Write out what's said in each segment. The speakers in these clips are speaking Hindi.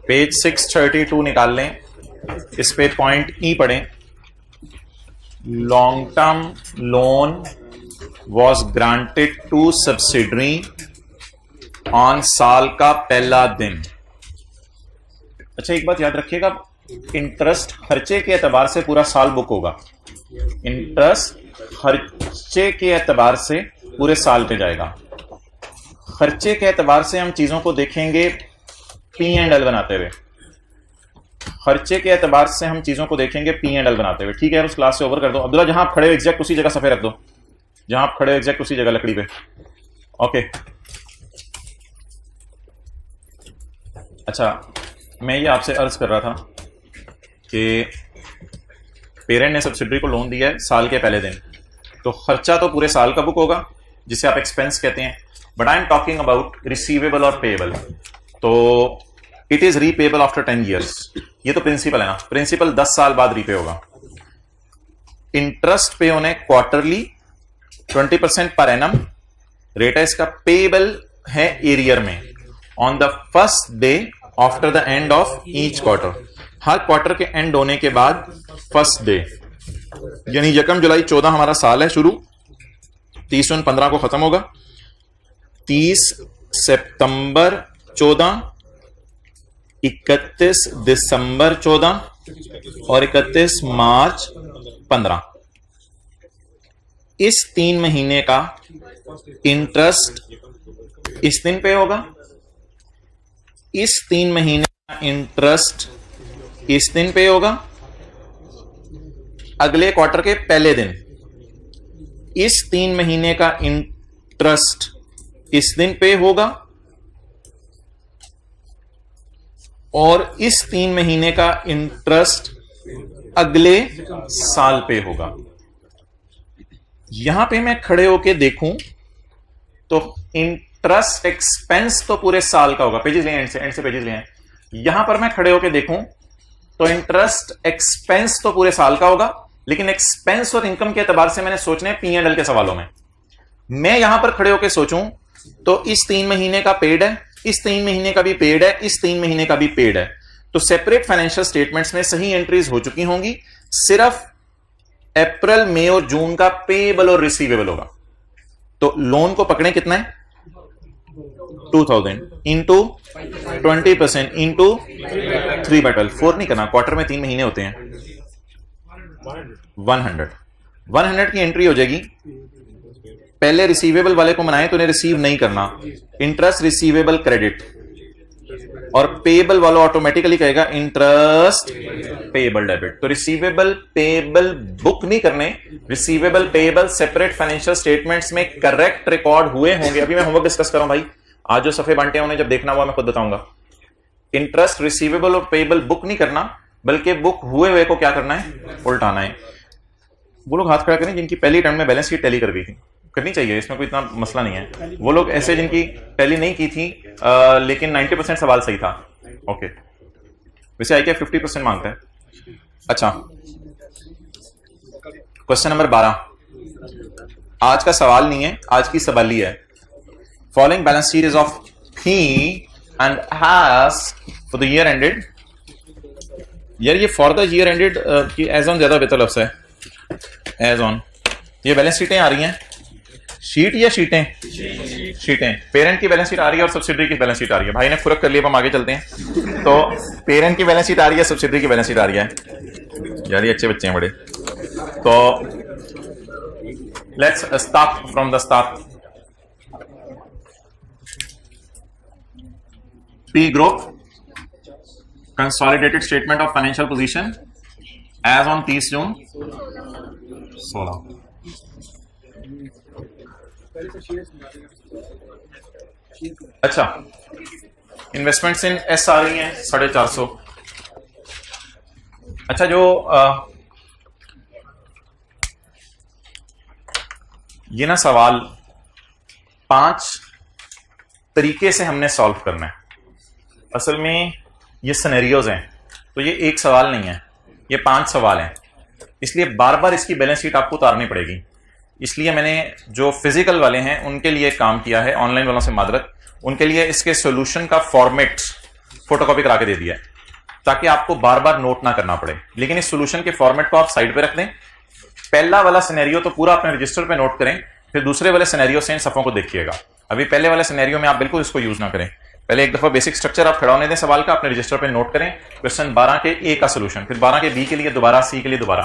पेज 632 निकाल लें, इस पे पॉइंट ई पढ़ें। Long term loan was granted to subsidiary on साल का पहला दिन। अच्छा, एक बात याद रखिएगा, इंटरेस्ट खर्चे के एतबार से पूरा साल बुक होगा। इंटरेस्ट खर्चे के एतबार से पूरे साल पे जाएगा। खर्चे के एतबार से हम चीजों को देखेंगे पी एंड एल बनाते हुए। खर्चे के एतबार से हम चीजों को देखेंगे पी एंड एल बनाते हुए। ठीक है, उस क्लास से ओवर कर दो। अब्दुल्ला, जहां आप खड़े हो एग्जैक्ट उसी जगह सफे रख दो, जहां आप खड़े हो एग्जैक्ट उसी जगह लकड़ी पे। ओके। अच्छा, मैं ये आपसे अर्ज कर रहा था कि पेरेंट ने सब्सिडरी को लोन दिया है साल के पहले दिन, तो खर्चा तो पूरे साल का बुक होगा जिसे आप एक्सपेंस कहते हैं। But I am talking about receivable और पेएबल। तो it is repayable after 10 years. ये तो प्रिंसिपल है ना, प्रिंसिपल 10 साल बाद रीपे होगा। इंटरेस्ट पे होने क्वार्टरली 20% पर एनम रेट है इसका। पेएबल है एरियर में, on the first day after the end of each quarter. Her quarter के एंड होने के बाद फर्स्ट डे, यानी 1 जुलाई 14 हमारा साल है शुरू, 30 जून 15 को खत्म होगा, 30 सितंबर 14, 31 दिसंबर 14 और 31 मार्च 15। इस 3 महीने का इंटरेस्ट इस दिन पे होगा, इस 3 महीने का इंटरेस्ट इस दिन पे होगा, अगले क्वार्टर के पहले दिन इस 3 महीने का इंटरेस्ट इस दिन पे होगा और इस 3 महीने का इंटरेस्ट अगले साल पे होगा। यहां पे मैं खड़े होके देखूं तो इंटरेस्ट एक्सपेंस तो पूरे साल का होगा। पेजेस ले, एंड से पेजेस ले हैं। यहां पर मैं खड़े होके देखूं तो इंटरेस्ट एक्सपेंस तो पूरे साल का होगा, लेकिन एक्सपेंस और इनकम के एतबार से मैंने सोचने हैं पी एंड एल के सवालों में। मैं यहां पर खड़े होकर सोचूं तो इस 3 महीने का पेड है, इस 3 महीने का भी पेड है, इस 3 महीने का भी पेड है। तो सेपरेट फाइनेंशियल स्टेटमेंट्स में सही एंट्रीज हो चुकी होंगी, सिर्फ अप्रैल, मई और जून का पेएबल और रिसीवेबल होगा। तो लोन को पकड़े कितना है, 2000 इंटू 20% इंटू 3/12। 4 नहीं करना, क्वार्टर में 3 महीने होते हैं। 100 की एंट्री हो जाएगी। पहले रिसीवेबल वाले को मनाए तो उन्हें रिसीव नहीं करना, इंटरेस्ट रिसीवेबल क्रेडिट, और पेएबल वाला ऑटोमेटिकली कहेगा इंटरेस्ट पेएबल डेबिट। तो रिसीवेबल पेएबल बुक नहीं करने, receivable payable separate financial statements में करेक्ट रिकॉर्ड हुए होंगे। अभी मैं होमवर्क डिस्कस कर रहा हूं भाई, आज जो सफे बांटे हैं उन्हें जब देखना हुआ मैं खुद बताऊंगा। इंटरेस्ट रिसीवेबल और पेएबल बुक नहीं करना, बल्कि बुक हुए हुए को क्या करना है, उल्टाना है। वो लोग हाथ खड़ा करें जिनकी पहली टर्म में बैलेंस शीट टैली कर गई थी, करनी चाहिए, इसमें कोई इतना मसला नहीं है। वो लोग ऐसे जिनकी टैली नहीं की थी लेकिन 90% सवाल सही था। ओके, वैसे आई क्या 50% मांगता है। अच्छा, क्वेश्चन नंबर 12 आज का सवाल नहीं है, आज की सवाली है। Following balance sheet is of he and has for the year ended. यार ये फॉर द ईयर एंडेड की एज ऑन ज्यादा बेहतर लफ्ज है, एज ऑन। ये बैलेंस शीटें आ रही हैं, शीट या शीटें, शीटें। पेरेंट की बैलेंस शीट आ रही है और सब्सिडरी की बैलेंस शीट आ रही है। भाई ने फर्क कर लिया, हम आगे चलते हैं। तो पेरेंट की बैलेंस शीट आ रही है, सब्सिडरी की बैलेंस शीट आ रही है। यार ये अच्छे बच्चे हैं बड़े। तो let's start from the start. P group consolidated statement of financial position as on 30 June 16। अच्छा, इन्वेस्टमेंट्स इन एस आ रही हैं 450। अच्छा, जो ये ना सवाल 5 तरीके से हमने सॉल्व करना है। असल में ये सिनेरियोज हैं, तो ये एक सवाल नहीं है, ये 5 सवाल हैं। इसलिए बार बार इसकी बैलेंस शीट आपको उतारनी पड़ेगी। इसलिए मैंने जो फिजिकल वाले हैं उनके लिए काम किया है, ऑनलाइन वालों से मादरत, उनके लिए इसके सॉल्यूशन का फॉर्मेट फोटोकॉपी करा के दे दिया है ताकि आपको बार बार नोट ना करना पड़े। लेकिन इस सोल्यूशन के फॉर्मेट को आप साइड पे रख दें, पहला वाला सिनेरियो तो पूरा अपने रजिस्टर पे नोट करें, फिर दूसरे वाले सिनेरियो से इन सफों को देखिएगा। अभी पहले वाले सिनेरियो में आप बिल्कुल इसको यूज ना करें, पहले एक दफा बेसिक स्ट्रक्चर आप खड़ा होने दें सवाल का, अपने रजिस्टर पे नोट करें क्वेश्चन 12 के ए का सोल्यूशन, फिर 12 के बी के लिए दोबारा, सी के लिए दोबारा।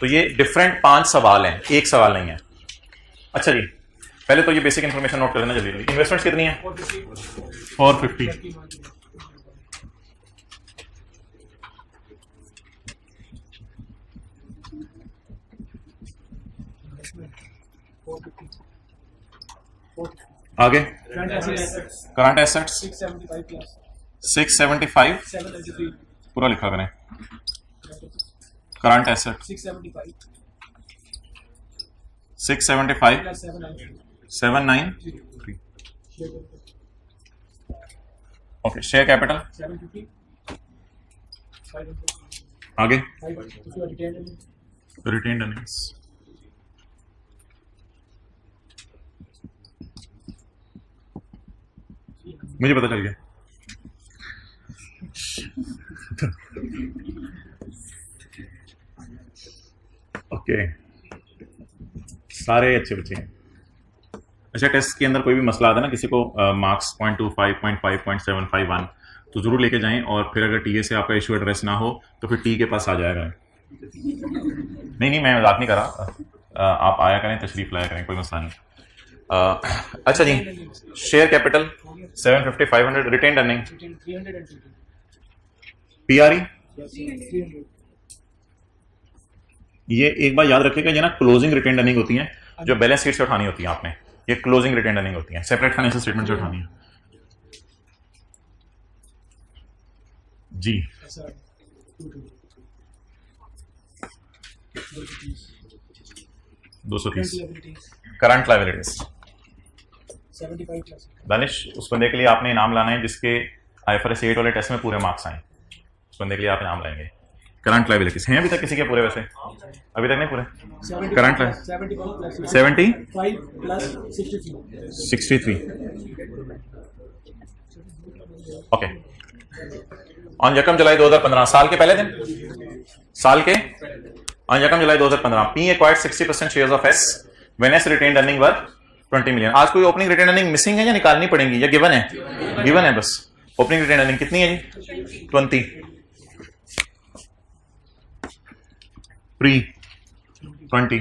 तो ये डिफरेंट 5 सवाल हैं, एक सवाल नहीं है। अच्छा जी, पहले तो ये बेसिक इंफॉर्मेशन नोट कर लेना जल्दी। इन्वेस्टमेंट कितनी है? 450। आगे करंट एसेट्स 675 पूरा लिखा करें। Current asset 675 793। Okay, share capital आगे रिटेन्ड अर्निंग्स मुझे पता चल गया। ओके, सारे अच्छे बच्चे हैं। अच्छा, टेस्ट के अंदर कोई भी मसला आता है ना, किसी को मार्क्स 0.25, 0.5, 0.751 तो जरूर लेके जाएं, और फिर अगर टीए से आपका इशू एड्रेस ना हो तो फिर टी के पास आ जाएगा। नहीं, मैं मजाक नहीं कर रहा, आप आया करें, तशरीफ लाया करें, कोई मसला नहीं। अच्छा जी, शेयर कैपिटल 750, 500, रिटेन्ड अर्निंग पीआरई, ये एक बार याद रखिएगा, ये ना क्लोजिंग रिटेन्ड अर्निंग होती है जो बैलेंस शीट से उठानी होती है आपने, ये क्लोजिंग रिटेन्ड अर्निंग होती है, सेपरेट फाइनेंशियल स्टेटमेंट से उठानी है जी। 230 करंट लायबिलिटीज। दानिश, उस बंदे के लिए आपने इनाम लाना है जिसके IFRS 8 वाले टेस्ट में पूरे मार्क्स आए, उस बंदे के लिए आप इनाम लाएंगे। करंट लायबिलिटीज हैं अभी तक किसी के पूरे? वैसे अभी तक नहीं पूरे। Current 75 plus 63। ओके, ऑन यकम जुलाई 2015, साल के पहले दिन, साल के ऑन यकम जुलाई 2015, P acquired 60% shares of S when S retained earning were 20 million. आज कोई ओपनिंग रिटेन अर्निंग मिसिंग है या निकालनी पड़ेगी या गिवन है? गिवन है बस। ओपनिंग रिटेन अर्निंग कितनी है जी? 20। प्री 20।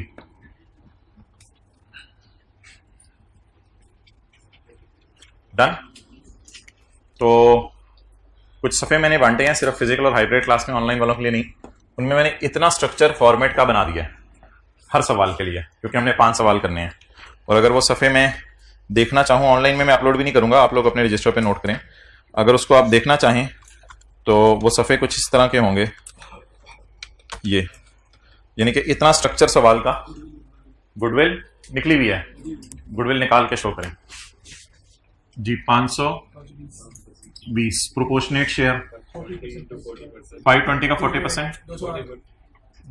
डन। तो कुछ सफ़े मैंने बांटे हैं सिर्फ फिजिकल और हाइब्रिड क्लास में, ऑनलाइन वालों के लिए नहीं। उनमें मैंने इतना स्ट्रक्चर फॉर्मेट का बना दिया है हर सवाल के लिए, क्योंकि हमने 5 सवाल करने हैं। और अगर वो सफ़े में देखना चाहूँ, ऑनलाइन में मैं अपलोड भी नहीं करूँगा, आप लोग अपने रजिस्टर पे नोट करें। अगर उसको आप देखना चाहें तो वो सफ़े कुछ इस तरह के होंगे, ये यानी कि इतना स्ट्रक्चर सवाल का। गुडविल निकली हुई है, गुडविल निकाल के शो करें जी। 520 प्रोपोर्शनेट शेयर 520 का 40%,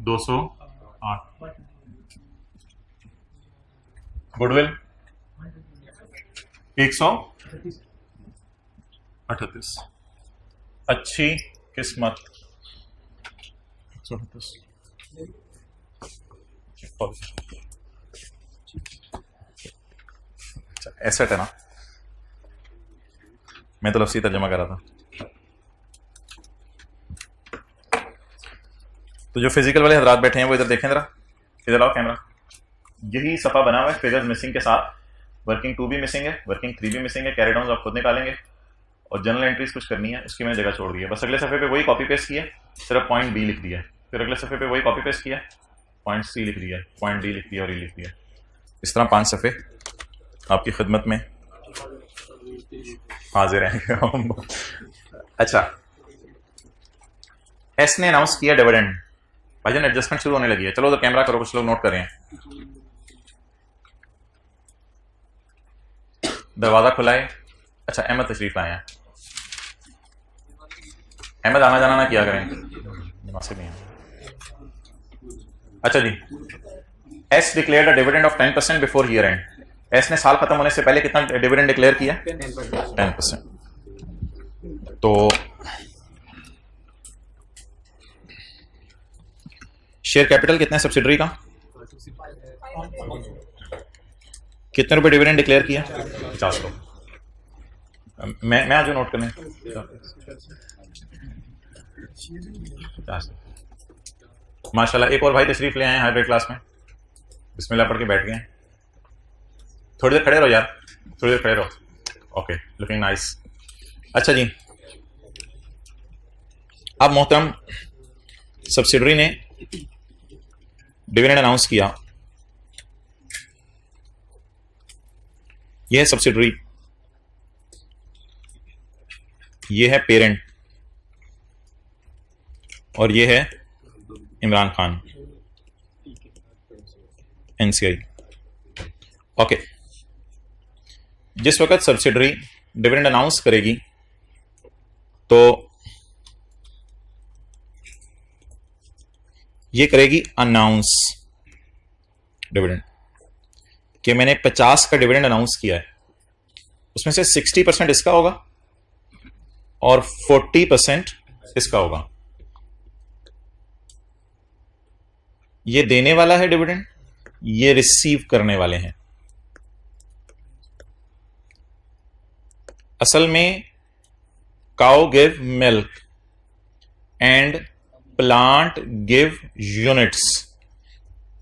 208। गुडविल 138। अच्छी किस्मत 138। एसेट है ना, मैं तो लफ्ज़ी तर्जुमा कर रहा था। तो जो फिजिकल वाले हजरात बैठे हैं वो इधर देखें जरा, इधर आओ कैमरा। यही सफ़ा बना हुआ है फिगर्स मिसिंग के साथ। वर्किंग 2 भी मिसिंग है, वर्किंग 3 भी मिसिंग है। कैरी डाउन आप खुद निकालेंगे और जनरल एंट्रीज कुछ करनी है, उसकी मैंने जगह छोड़ दी है। बस अगले सफ़े पे वही कॉपी पेस्ट किया, सिर्फ पॉइंट बी लिख दिया है। फिर अगले सफ़े पे वही कॉपी पेस्ट किया, पॉइंट सी लिख दिया, पॉइंट डी लिख दिया और ई लिख दिया। इस तरह 5 सफ़े आपकी खिदमत में हाजिर हैं। अच्छा, एस ने अनाउंस किया डिविडेंड। भाईजान एडजस्टमेंट शुरू होने लगी है, चलो उधर कैमरा करो, कुछ लोग नोट कर रहे हैं। दरवाजा खुला है। अच्छा, अहमद तशरीफ लाए हैं। अहमद आना जाना ना किया करें, मुनासिब नहीं है। अच्छा जी, S declared a dividend of 10% before year end. S ने साल खत्म होने से पहले कितना डिविडेंड डिक्लेयर किया? 10%। तो शेयर कैपिटल कितना है सब्सिडरी का? कितने रुपए डिविडेंड डिक्लेयर किया? 50 मैं आज नोट करने 50। माशाल्लाह, एक और भाई तशरीफ ले आए हैं हाईब्रिड क्लास में, बिस्मिल्लाह पढ़ के बैठ गए। थोड़ी देर खड़े रहो यार, थोड़ी देर खड़े रहो। Okay, looking nice. अच्छा जी, अब मोहतरम सब्सिडरी ने डिविडेंड अनाउंस किया। यह है सब्सिडरी, यह है पेरेंट, और यह है इमरान खान एनसीआई। ओके, जिस वक्त सब्सिडरी डिविडेंड अनाउंस करेगी तो ये करेगी अनाउंस डिविडेंड कि मैंने 50 का डिविडेंड अनाउंस किया है, उसमें से 60% इसका होगा और 40% इसका होगा। ये देने वाला है डिविडेंड, ये रिसीव करने वाले हैं। असल में cow give milk and plant give units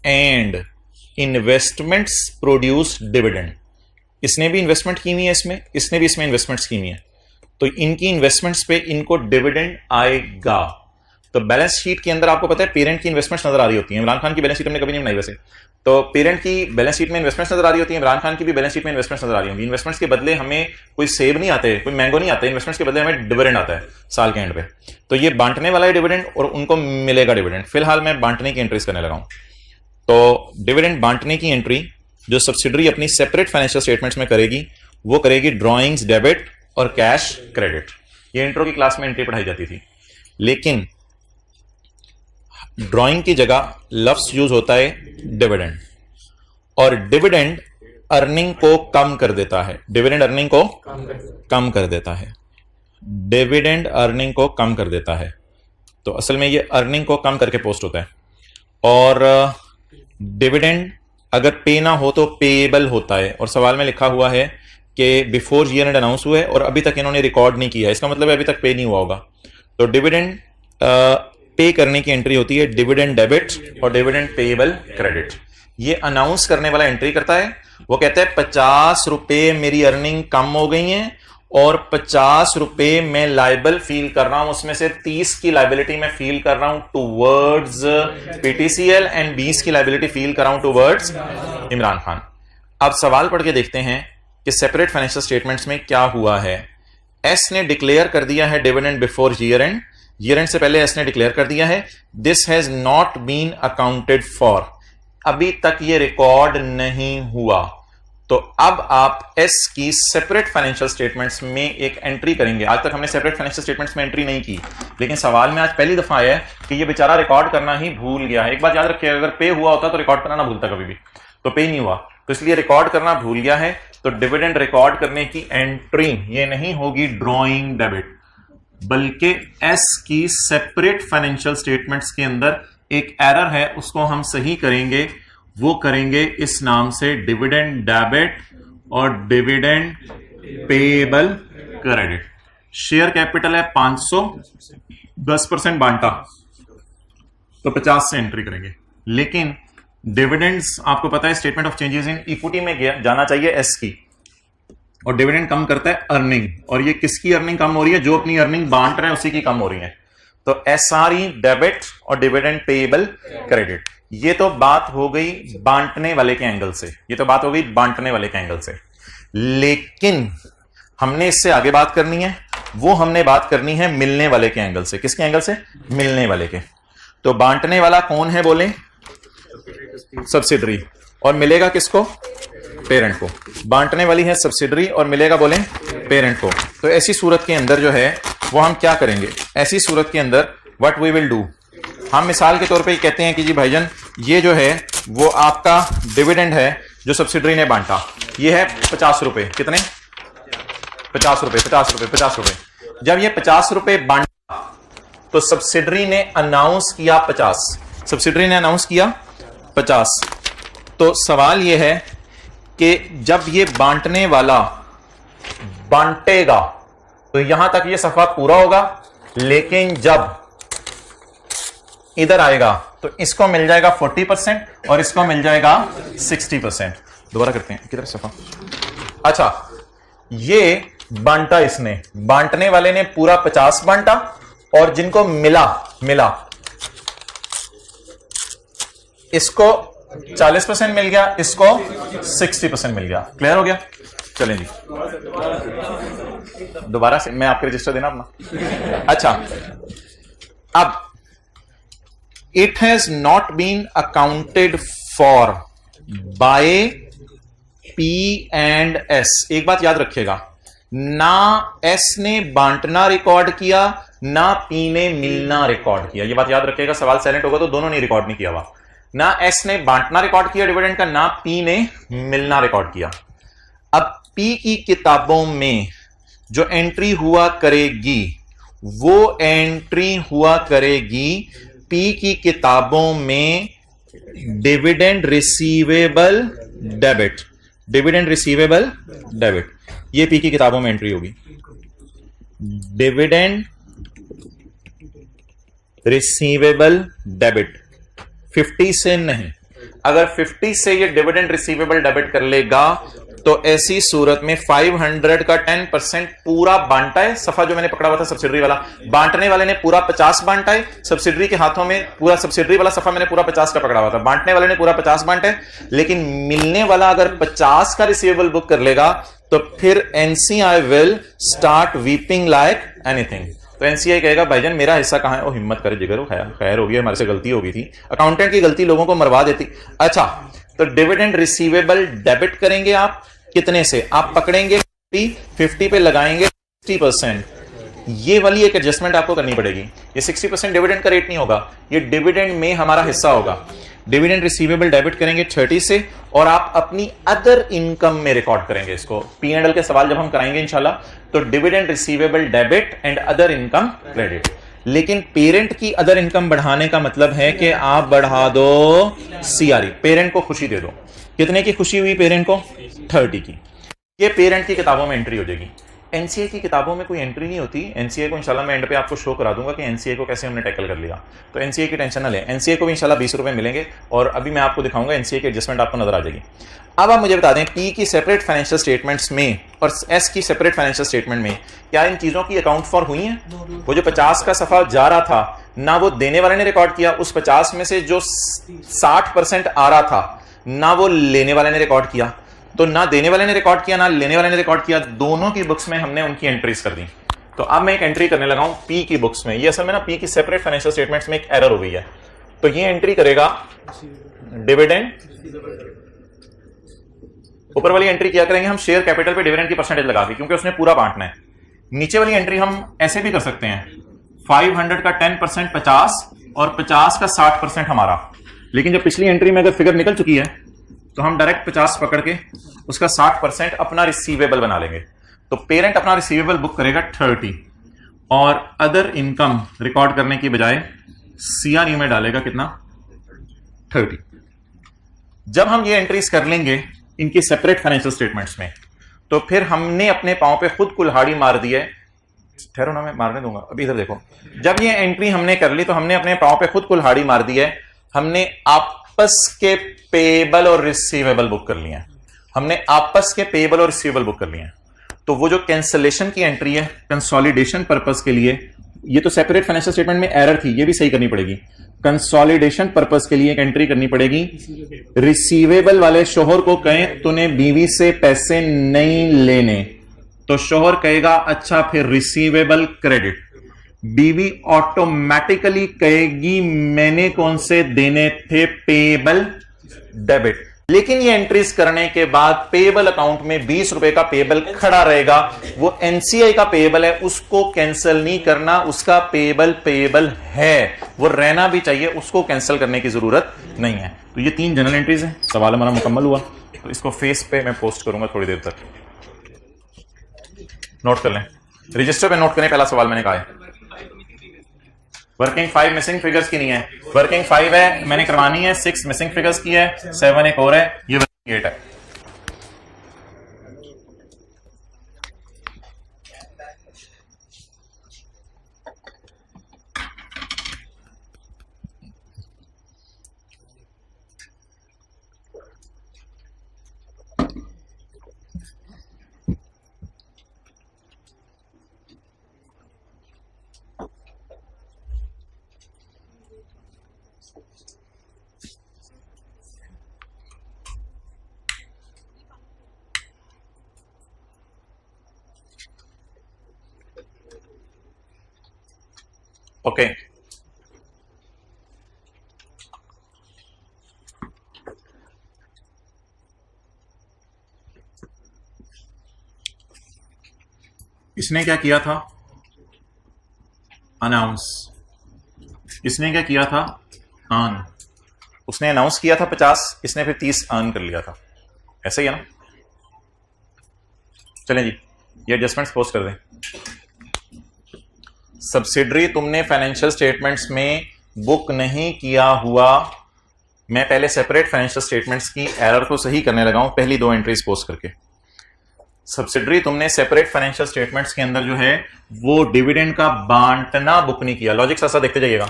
and investments produce dividend. इसने भी इन्वेस्टमेंट की हुई है, इसने भी इसमें इन्वेस्टमेंट्स की हुई है, तो इनकी इन्वेस्टमेंट्स पे इनको डिविडेंड आएगा। तो बैलेंस शीट के अंदर आपको पता है पेरेंट की इन्वेस्टमेंट्स नजर आ रही होती है। इमरान खान की बैलेंस शीट हमने कभी नहीं बनाई वैसे, तो पेरेंट की बैलेंस शीट में इन्वेस्टमेंट्स नजर आ रही होती है, इमरान खान की भी बैलेंस शीट में इन्वेस्टमेंट्स नजर आ रही होंगी। इन्वेस्टमेंट्स के बदले हमें कोई सेब नहीं आते, कोई मैंगो नहीं आते, इन्वेस्टमेंट्स के बदले हमें डिविडेंड आता है साल के एंड पे। तो ये बांटने वाला है डिविडेंड और उनको मिलेगा डिविडेंड। फिलहाल मैं बांटने की एंट्रीज करने लगा हूं। तो डिविडेंड बांटने की एंट्री जो सब्सिडरी अपनी सेपरेट फाइनेंशियल स्टेटमेंट्स में करेगी वो करेगी ड्रॉइंग्स डेबिट और कैश क्रेडिट। ये इंट्रो की क्लास में एंट्री पढ़ाई जाती थी, लेकिन ड्राइंग की जगह लफ्ज यूज होता है डिविडेंड, और डिविडेंड अर्निंग को कम कर देता है। डिविडेंड अर्निंग को कम कर देता है, डिविडेंड अर्निंग को कम कर देता है। तो असल में ये अर्निंग को कम करके पोस्ट होता है, और डिविडेंड अगर पे ना हो तो पेएबल होता है। और सवाल में लिखा हुआ है कि बिफोर ईयर एंड अनाउंस हुए और अभी तक इन्होंने रिकॉर्ड नहीं किया, इसका मतलब है अभी तक पे नहीं हुआ होगा। तो डिविडेंड पे करने की एंट्री होती है डिविडेंड डेबिट और डिविडेंड पेएबल क्रेडिट। ये अनाउंस करने वाला एंट्री करता है, वो कहता है 50 रुपए मेरी अर्निंग कम हो गई है और 50 रुपए मैं लाइबल फील कर रहा हूं, उसमें से 30 की लाइबिलिटी मैं फील कर रहा हूं टूवर्ड्स पीटीसीएल एंड 20 की लाइबिलिटी फील कर रहा हूं टूवर्ड्स इमरान खान। अब सवाल पढ़ के देखते हैं कि सेपरेट फाइनेंशियल स्टेटमेंट्स में क्या हुआ है। एस ने डिक्लेयर कर दिया है dividend before year end, year end से पहले एस ने डिक्लेयर कर दिया है this has not been accounted for, अभी तक ये रिकॉर्ड नहीं हुआ। तो अब आप एस की सेपरेट फाइनेंशियल स्टेटमेंट्स में एक एंट्री करेंगे। आज तक हमने सेपरेट फाइनेंशियल स्टेटमेंट्स में एंट्री नहीं की, लेकिन सवाल में आज पहली दफा आया है कि ये बेचारा रिकॉर्ड करना ही भूल गया है। एक बात याद रखिए, अगर पे हुआ होता तो रिकॉर्ड करना ना भूलता कभी भी, तो पे नहीं हुआ तो इसलिए रिकॉर्ड करना भूल गया है। तो डिविडेंड रिकॉर्ड करने की एंट्री ये नहीं होगी ड्रॉइंग डेबिट, बल्कि एस की सेपरेट फाइनेंशियल स्टेटमेंट्स के अंदर एक एरर है, उसको हम सही करेंगे। वो करेंगे इस नाम से डिविडेंड डेबिट और dividend payable credit. Share capital है 500, 10% बांटा तो 50 से एंट्री करेंगे, लेकिन डिविडेंड्स आपको पता है statement of changes in equity में जाना चाहिए एस की, और डिविडेंड कम करता है अर्निंग, और ये किसकी अर्निंग कम हो रही है? जो अपनी अर्निंग बांट रहे हैं उसी की कम हो रही है। तो एसआरई डेबिट और डिविडेंड पेएबल क्रेडिट। ये तो बात हो गई बांटने वाले के एंगल से, ये तो बात हो गई बांटने वाले के एंगल से, लेकिन हमने इससे आगे बात करनी है, वो हमने बात करनी है मिलने वाले के एंगल से। किसके एंगल से? मिलने वाले के। तो बांटने वाला कौन है बोले? सब्सिडरी, और मिलेगा किसको? पेरेंट को। बांटने वाली है सब्सिडरी और मिलेगा बोले पेरेंट को। तो ऐसी सूरत के अंदर जो है वो हम क्या करेंगे? ऐसी सूरत के अंदर व्हाट वी विल डू, हम मिसाल के तौर पे कहते हैं कि जी भाईजान ये जो है वो आपका डिविडेंड है जो सब्सिडरी ने बांटा, ये है 50 रुपए। कितने? 50 रुपए, 50 रुपए, 50 रुपए। जब ये 50 रुपए बांटा तो सब्सिडरी ने अनाउंस किया 50, सब्सिडरी ने अनाउंस किया 50। तो सवाल यह है कि जब ये बांटने वाला बांटेगा तो यहां तक ये सफा पूरा होगा, लेकिन जब इधर आएगा तो इसको मिल जाएगा 40% और इसको मिल जाएगा 60%। दोबारा करते हैं, किधर सफा। अच्छा, ये बांटा, इसने बांटने वाले ने पूरा 50 बांटा और जिनको मिला इसको 40% मिल गया, इसको 60% मिल गया। क्लियर हो गया? चलें जी, दोबारा से मैं आपके रजिस्टर देना अपना। अच्छा, अब it has not been accounted for by P and S. एक बात याद रखिएगा, ना एस ने बांटना रिकॉर्ड किया, ना पी ने मिलना रिकॉर्ड किया। ये बात याद रखिएगा, सवाल साइलेंट होगा तो दोनों ने रिकॉर्ड नहीं किया हुआ। ना एस ने बांटना रिकॉर्ड किया डिविडेंड का, ना पी ने मिलना रिकॉर्ड किया। अब पी की किताबों में जो एंट्री हुआ करेगी वो एंट्री हुआ करेगी पी की किताबों में dividend receivable debit. Dividend receivable debit, ये पी की किताबों में एंट्री होगी। डिविडेंड रिसीवेबल डेबिट 50 से नहीं। अगर 50 से ये डिविडेंड रिसीवेबल डेबिट कर लेगा तो ऐसी सूरत में 500 का 10% पूरा बांटा है। सफा जो मैंने पकड़ा हुआ था सब्सिडरी वाला, बांटने वाले ने पूरा 50 बांटा है, सब्सिडरी के हाथों में पूरा सब्सिडरी वाला सफा मैंने पूरा 50 का पकड़ा हुआ था, बांटने वाले ने पूरा 50 बांटा है। लेकिन मिलने वाला अगर 50 का रिसीवेबल बुक कर लेगा तो फिर NCI will start weeping like anything. तो एनसीआई कहेगा भाईजान मेरा हिस्सा कहां है? ओ हिम्मत करे जिगर, खैर होगी, हमारे से गलती हो गई थी। अकाउंटेंट की गलती लोगों को मरवा देती। अच्छा, तो डिविडेंड रिसीवेबल डेबिट करेंगे आप कितने से? आप पकड़ेंगे 50 पे लगाएंगे 60%। ये वाली एक एडजस्टमेंट आपको करनी पड़ेगी। ये 60% डिविडेंड का रेट नहीं होगा, ये डिविडेंड में हमारा हिस्सा होगा। डिविडेंड रिसीवेबल डेबिट करेंगे 30 से और आप अपनी अदर इनकम में रिकॉर्ड करेंगे इसको। P&L के सवाल जब हम कराएंगे इंशाल्लाह, तो dividend receivable debit and other income credit. लेकिन पेरेंट की अदर इनकम बढ़ाने का मतलब है कि आप बढ़ा दो सीआरई, पेरेंट को खुशी दे दो। कितने की खुशी हुई पेरेंट को? 30 की। ये पेरेंट की किताबों में एंट्री हो जाएगी। एनसीए की किताबों में कोई एंट्री नहीं होती। एनसीए को इंशाल्लाह मैं एंड पे आपको शो करा दूंगा कि एनसीए को कैसे हमने टैकल कर लिया। तो एनसीए की टेंशन ना लें, एनसीए को भी इंशाल्लाह 20 रुपए मिलेंगे और अभी मैं आपको दिखाऊंगा एनसीए की एडजस्टमेंट आपको नजर आ जाएगी। अब आप मुझे बता दें, पी की सेपरेट फाइनेंशियल स्टेटमेंट्स में और एस की सेपरेट फाइनेंशियल स्टेटमेंट में क्या इन चीजों की अकाउंट फॉर हुई है? वो जो 50 का सफा जा रहा था, ना वो देने वाले ने रिकॉर्ड किया, उस 50 में से जो 60% आ रहा था ना वो लेने वाले ने रिकॉर्ड किया। तो ना देने वाले ने रिकॉर्ड किया ना लेने वाले ने रिकॉर्ड किया, दोनों की बुक्स में हमने उनकी एंट्रीज कर दी। तो अब मैं एक एंट्री करने लगा हूं पी की बुक्स में। ये असल में ना पी की सेपरेट फाइनेंशियल स्टेटमेंट्स में एक एरर हो गई है। तो ये एंट्री करेगा डिविडेंड, ऊपर वाली एंट्री क्या करेंगे हम? शेयर कैपिटल पे डिविडेंड की परसेंटेज लगा दी, क्योंकि उसने पूरा बांटना है। नीचे वाली एंट्री हम ऐसे भी कर सकते हैं, 500 का 10% 50 और 50 का 60% हमारा। लेकिन जब पिछली एंट्री में अगर फिगर निकल चुकी है तो हम डायरेक्ट 50 पकड़ के उसका 60% अपना रिसीवेबल बना लेंगे। तो पेरेंट अपना रिसीवेबल बुक करेगा 30 और अदर इनकम रिकॉर्ड करने की बजाय सीआरई में डालेगा कितना? 30। जब हम ये एंट्रीज कर लेंगे इनकी सेपरेट फाइनेंशियल स्टेटमेंट्स में, तो फिर हमने अपने पांव पे खुद कुल्हाड़ी मार दी है। ठहरो ना, मैं मारने दूंगा। अभी इधर देखो, जब ये एंट्री हमने कर ली तो हमने अपने पांव पे खुद कुल्हाड़ी मार दी है। हमने आपस के पेएबल और रिसीवेबल बुक कर लिए हैं। हमने आपस के पेएबल और रिसीवेबल बुक कर लिए हैं। तो वो जो कैंसलेशन की एंट्री है कंसोलिडेशन पर्पस के लिए, ये तो सेपरेट फाइनेंशियल स्टेटमेंट में एरर थी, ये भी सही करनी पड़ेगी। कंसोलिडेशन पर्पस के लिए एक एंट्री करनी पड़ेगी। रिसीवेबल वाले शोहर को कहें तूने बीवी से पैसे नहीं लेने, तो शोहर कहेगा अच्छा फिर रिसीवेबल क्रेडिट। बीवी ऑटोमेटिकली कहेगी मैंने कौन से देने थे? Payable debit. लेकिन ये एंट्रीज करने के बाद पेएबल अकाउंट में 20 रुपए का पेएबल खड़ा रहेगा। वो एनसीआई का पेएबल है, उसको कैंसिल नहीं करना। उसका पेएबल है, वो रहना भी चाहिए, उसको कैंसिल करने की जरूरत नहीं है। तो ये 3 जनरल एंट्रीज हैं। सवाल हमारा मुकम्मल हुआ। तो इसको फेस पे मैं पोस्ट करूंगा थोड़ी देर तक, नोट कर लें। रजिस्टर पे नोट करें, पहला सवाल मैंने कहा है वर्किंग 5 मिसिंग फिगर्स की नहीं है, वर्किंग 5 है, मैंने करवानी है, 6 मिसिंग फिगर्स की है, 7 एक और है, ये वर्किंग 8 है। ओके इसने क्या किया था, अनाउंस, इसने क्या किया था, अर्न, उसने अनाउंस किया था 50, इसने फिर 30 अर्न कर लिया था, ऐसे ही है ना। चलें जी, ये एडजस्टमेंट्स पोस्ट कर दें। सब्सिडरी तुमने फाइनेंशियल स्टेटमेंट्स में बुक नहीं किया हुआ, मैं पहले सेपरेट फाइनेंशियल स्टेटमेंट्स की एरर को सही करने लगा हूं पहली 2 एंट्रीज पोस्ट करके। सब्सिडरी तुमने सेपरेट फाइनेंशियल स्टेटमेंट्स के अंदर जो है वो डिविडेंड का बांटना बुक नहीं किया। लॉजिक ऐसा देखते जाइएगा।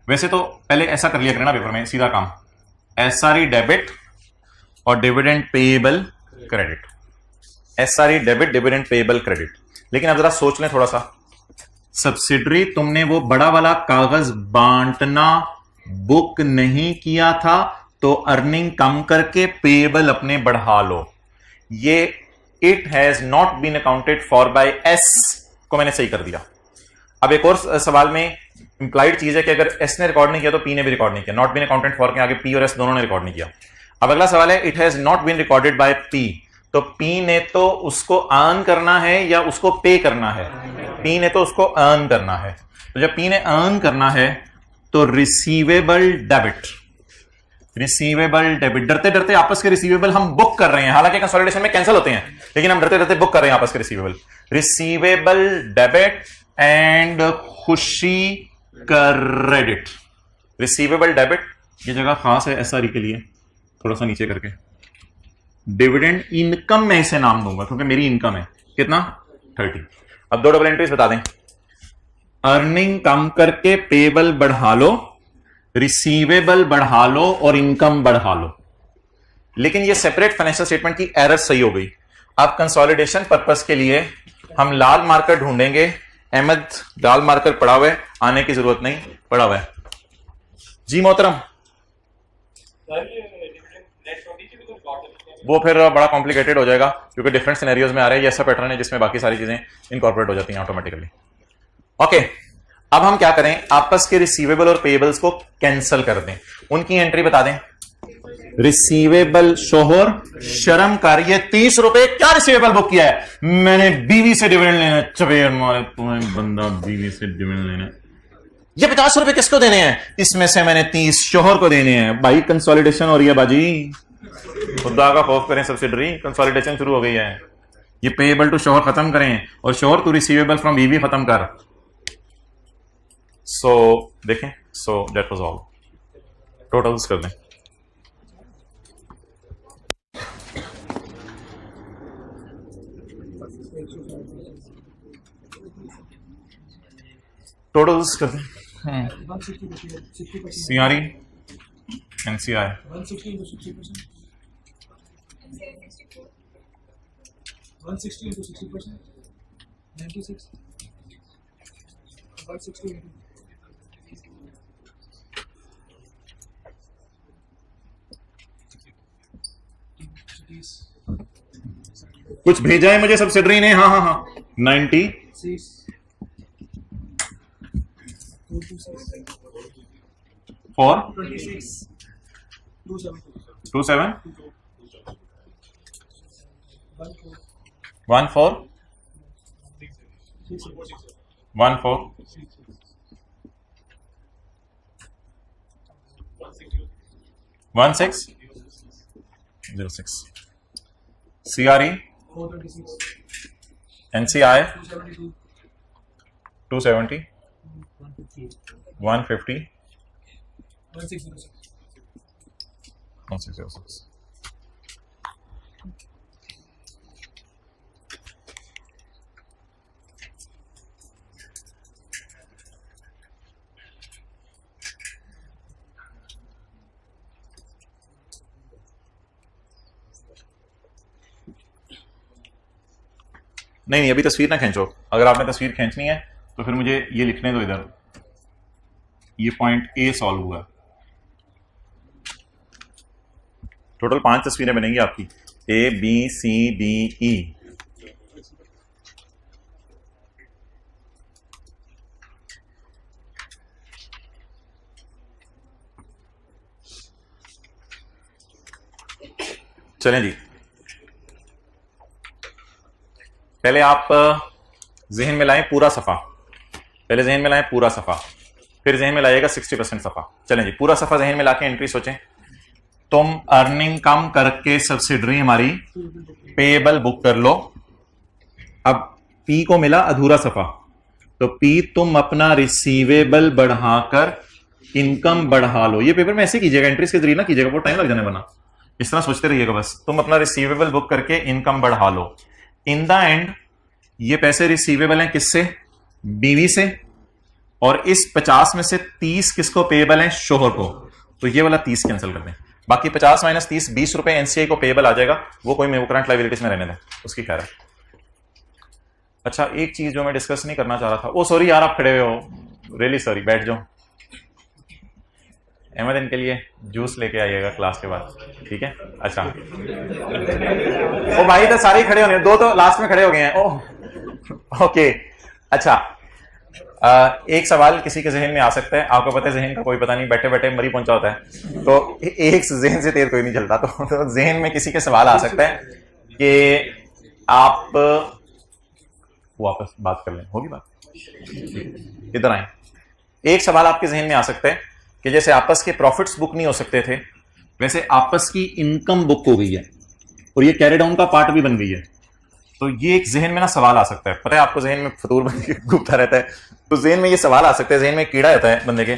वैसे तो पहले ऐसा कर लिया करना पेपर में, सीधा काम, एसआरई डेबिट और dividend payable credit, SRE debit dividend payable credit. लेकिन अब जरा सोच लें थोड़ा सा, सब्सिडरी तुमने वो बड़ा वाला कागज बांटना बुक नहीं किया था, तो अर्निंग कम करके पेएबल अपने बढ़ा लो। ये it has not been accounted for by S को मैंने सही कर दिया। अब एक और सवाल में इंप्लाइड चीज है कि अगर एस ने रिकॉर्ड नहीं किया तो पी ने भी रिकॉर्ड नहीं किया। नॉट बीन अकाउंटेड फॉर के आगे पी और एस दोनों ने रिकॉर्ड नहीं किया। अब अगला सवाल है, it has not been recorded by P, तो पी ने तो उसको अर्न करना है या उसको पे करना है? पी ने तो उसको अर्न करना है। तो जब पी ने अर्न करना है तो रिसीवेबल डेबिट, रिसीवेबल डेबिट, डरते डरते आपस के रिसीवेबल हम बुक कर रहे हैं, हालांकि कंसोलिडेशन में कैंसिल होते हैं, लेकिन हम डरते डरते बुक कर रहे हैं आपस के रिसीवेबल। रिसीवेबल डेबिट एंड खुशी क्रेडिट। रिसीवेबल डेबिट, ये जगह खास है एसआरई के लिए, थोड़ा सा नीचे करके। डिविडेंड इनकम में इसे नाम दूंगा क्योंकि मेरी इनकम है कितना, 30। अब 2 डबल एंट्रीज बता दें। अर्निंग कम करके पेबल बढ़ा लो, रिसीवेबल बढ़ा लो और इनकम बढ़ा लो। लेकिन ये सेपरेट फाइनेंशियल स्टेटमेंट की एरर सही हो गई। अब कंसोलिडेशन पर्पस के लिए हम लाल मार्कर ढूंढेंगे। अहमद लाल मार्कर पड़ा हुआ है, आने की जरूरत नहीं, पड़ा हुआ है जी मोहतरम। वो फिर बड़ा कॉम्प्लिकेटेड हो जाएगा क्योंकि डिफरेंट सिनेरियोज में आ रहे हैं। ये ऐसा पैटर्न है जिसमें बाकी सारी चीजें इनकॉर्पोरेट हो जाती हैं ऑटोमेटिकली। ओके, अब हम क्या करें, आपस के रिसीवेबल और पेएबल्स को कैंसिल कर दें, उनकी एंट्री बता दें। रिसीवेबल शोहर शर्म कर, ये 30 रुपए क्या रिसीवेबल बुक किया है? मैंने बीवी से डिविडेंड लेना। चबेर मारे तुम्हें बंदा, बीवी से डिविडेंड लेना। ये 50 रुपए किसको देने हैं? इसमें से मैंने 30 शोहर को देने हैं। भाई कंसोलिडेशन हो रही है बाजी, खुदा का खौफ करें, सब्सिडरी कंसोलिडेशन शुरू हो गई है। ये पेएबल टू शोहर खत्म करें और शोहर टू रिसीवेबल फ्रॉम बीवी खत्म कर। सो देखें, so that was all. Totals कर दें। टोटल्स कर दें। CRE NCI 160 into 60%. 160 into 60%. 96. 160 into. कुछ भेजा है मुझे सब्सिडरी ने, हाँ हाँ हाँ, 90 4 26 27 14 14 1606 CRE NCI 270 150 1606। नहीं, अभी तस्वीर ना खींचो। अगर आपने तस्वीर खींचनी है तो फिर मुझे ये लिखने दो इधर, ये पॉइंट ए सॉल्व हुआ। टोटल 5 तस्वीरें बनेंगी आपकी, A B C D E. चलें जी, पहले आप जहन में लाएं पूरा सफा, पहले जहन में लाएं पूरा सफा, फिर जहन में लाइएगा 60% सफा। चलें जी, पूरा सफा जहन में लाके एंट्री सोचें। तुम अर्निंग कम करके सब्सिडरी हमारी पेएबल बुक कर लो। अब पी को मिला अधूरा सफा, तो पी तुम अपना रिसीवेबल बढ़ाकर इनकम बढ़ा लो। ये पेपर में ऐसे कीजिएगा, एंट्रीज के जरिए ना कीजिएगा, बहुत टाइम लग जाने बना। इस तरह सोचते रहिएगा बस, तुम अपना रिसीवेबल बुक करके इनकम बढ़ा लो। इन द एंड ये पैसे रिसीवेबल हैं किससे? बीवी से, और इस 50 में से 30 किसको पेएबल हैं? शोहर को। तो ये वाला 30 कैंसिल कर दें, बाकी 50 माइनस 30 20 रुपए एनसीआई को पेएबल आ जाएगा, वो कोई करंट लायबिलिटीज में रहने दें, उसकी खैर है। अच्छा, एक चीज जो मैं डिस्कस नहीं करना चाह रहा था, ओ सॉरी यार, आप खड़े हुए हो, रियली सॉरी, बैठ जाओ। अहमद, इनके लिए जूस लेके आइएगा क्लास के बाद, ठीक है? अच्छा, ओ भाई तो सारे खड़े होने, 2 तो लास्ट में खड़े हो गए हैं। ओह ओके, अच्छा, एक सवाल किसी के जहन में आ सकता है, आपको पता है जहन का कोई पता नहीं, बैठे बैठे मरी पहुंचा होता है, तो एक जहन से तेज कोई नहीं चलता। तो जहन में किसी के सवाल आ सकता है कि आप वापस बात कर लें, होगी बात, इधर आए। एक सवाल आपके जहन में आ सकता है कि जैसे आपस के प्रॉफिट्स बुक नहीं हो सकते थे, वैसे आपस की इनकम बुक हो गई है और ये कैरी डाउन का पार्ट भी बन गई है। तो ये एक जहन में ना सवाल आ सकता है, पता है आपको, जहन में फतूर बन के घूमता रहता है, तो जहन में ये सवाल आ सकता है, जहन में कीड़ा होता है बंदे के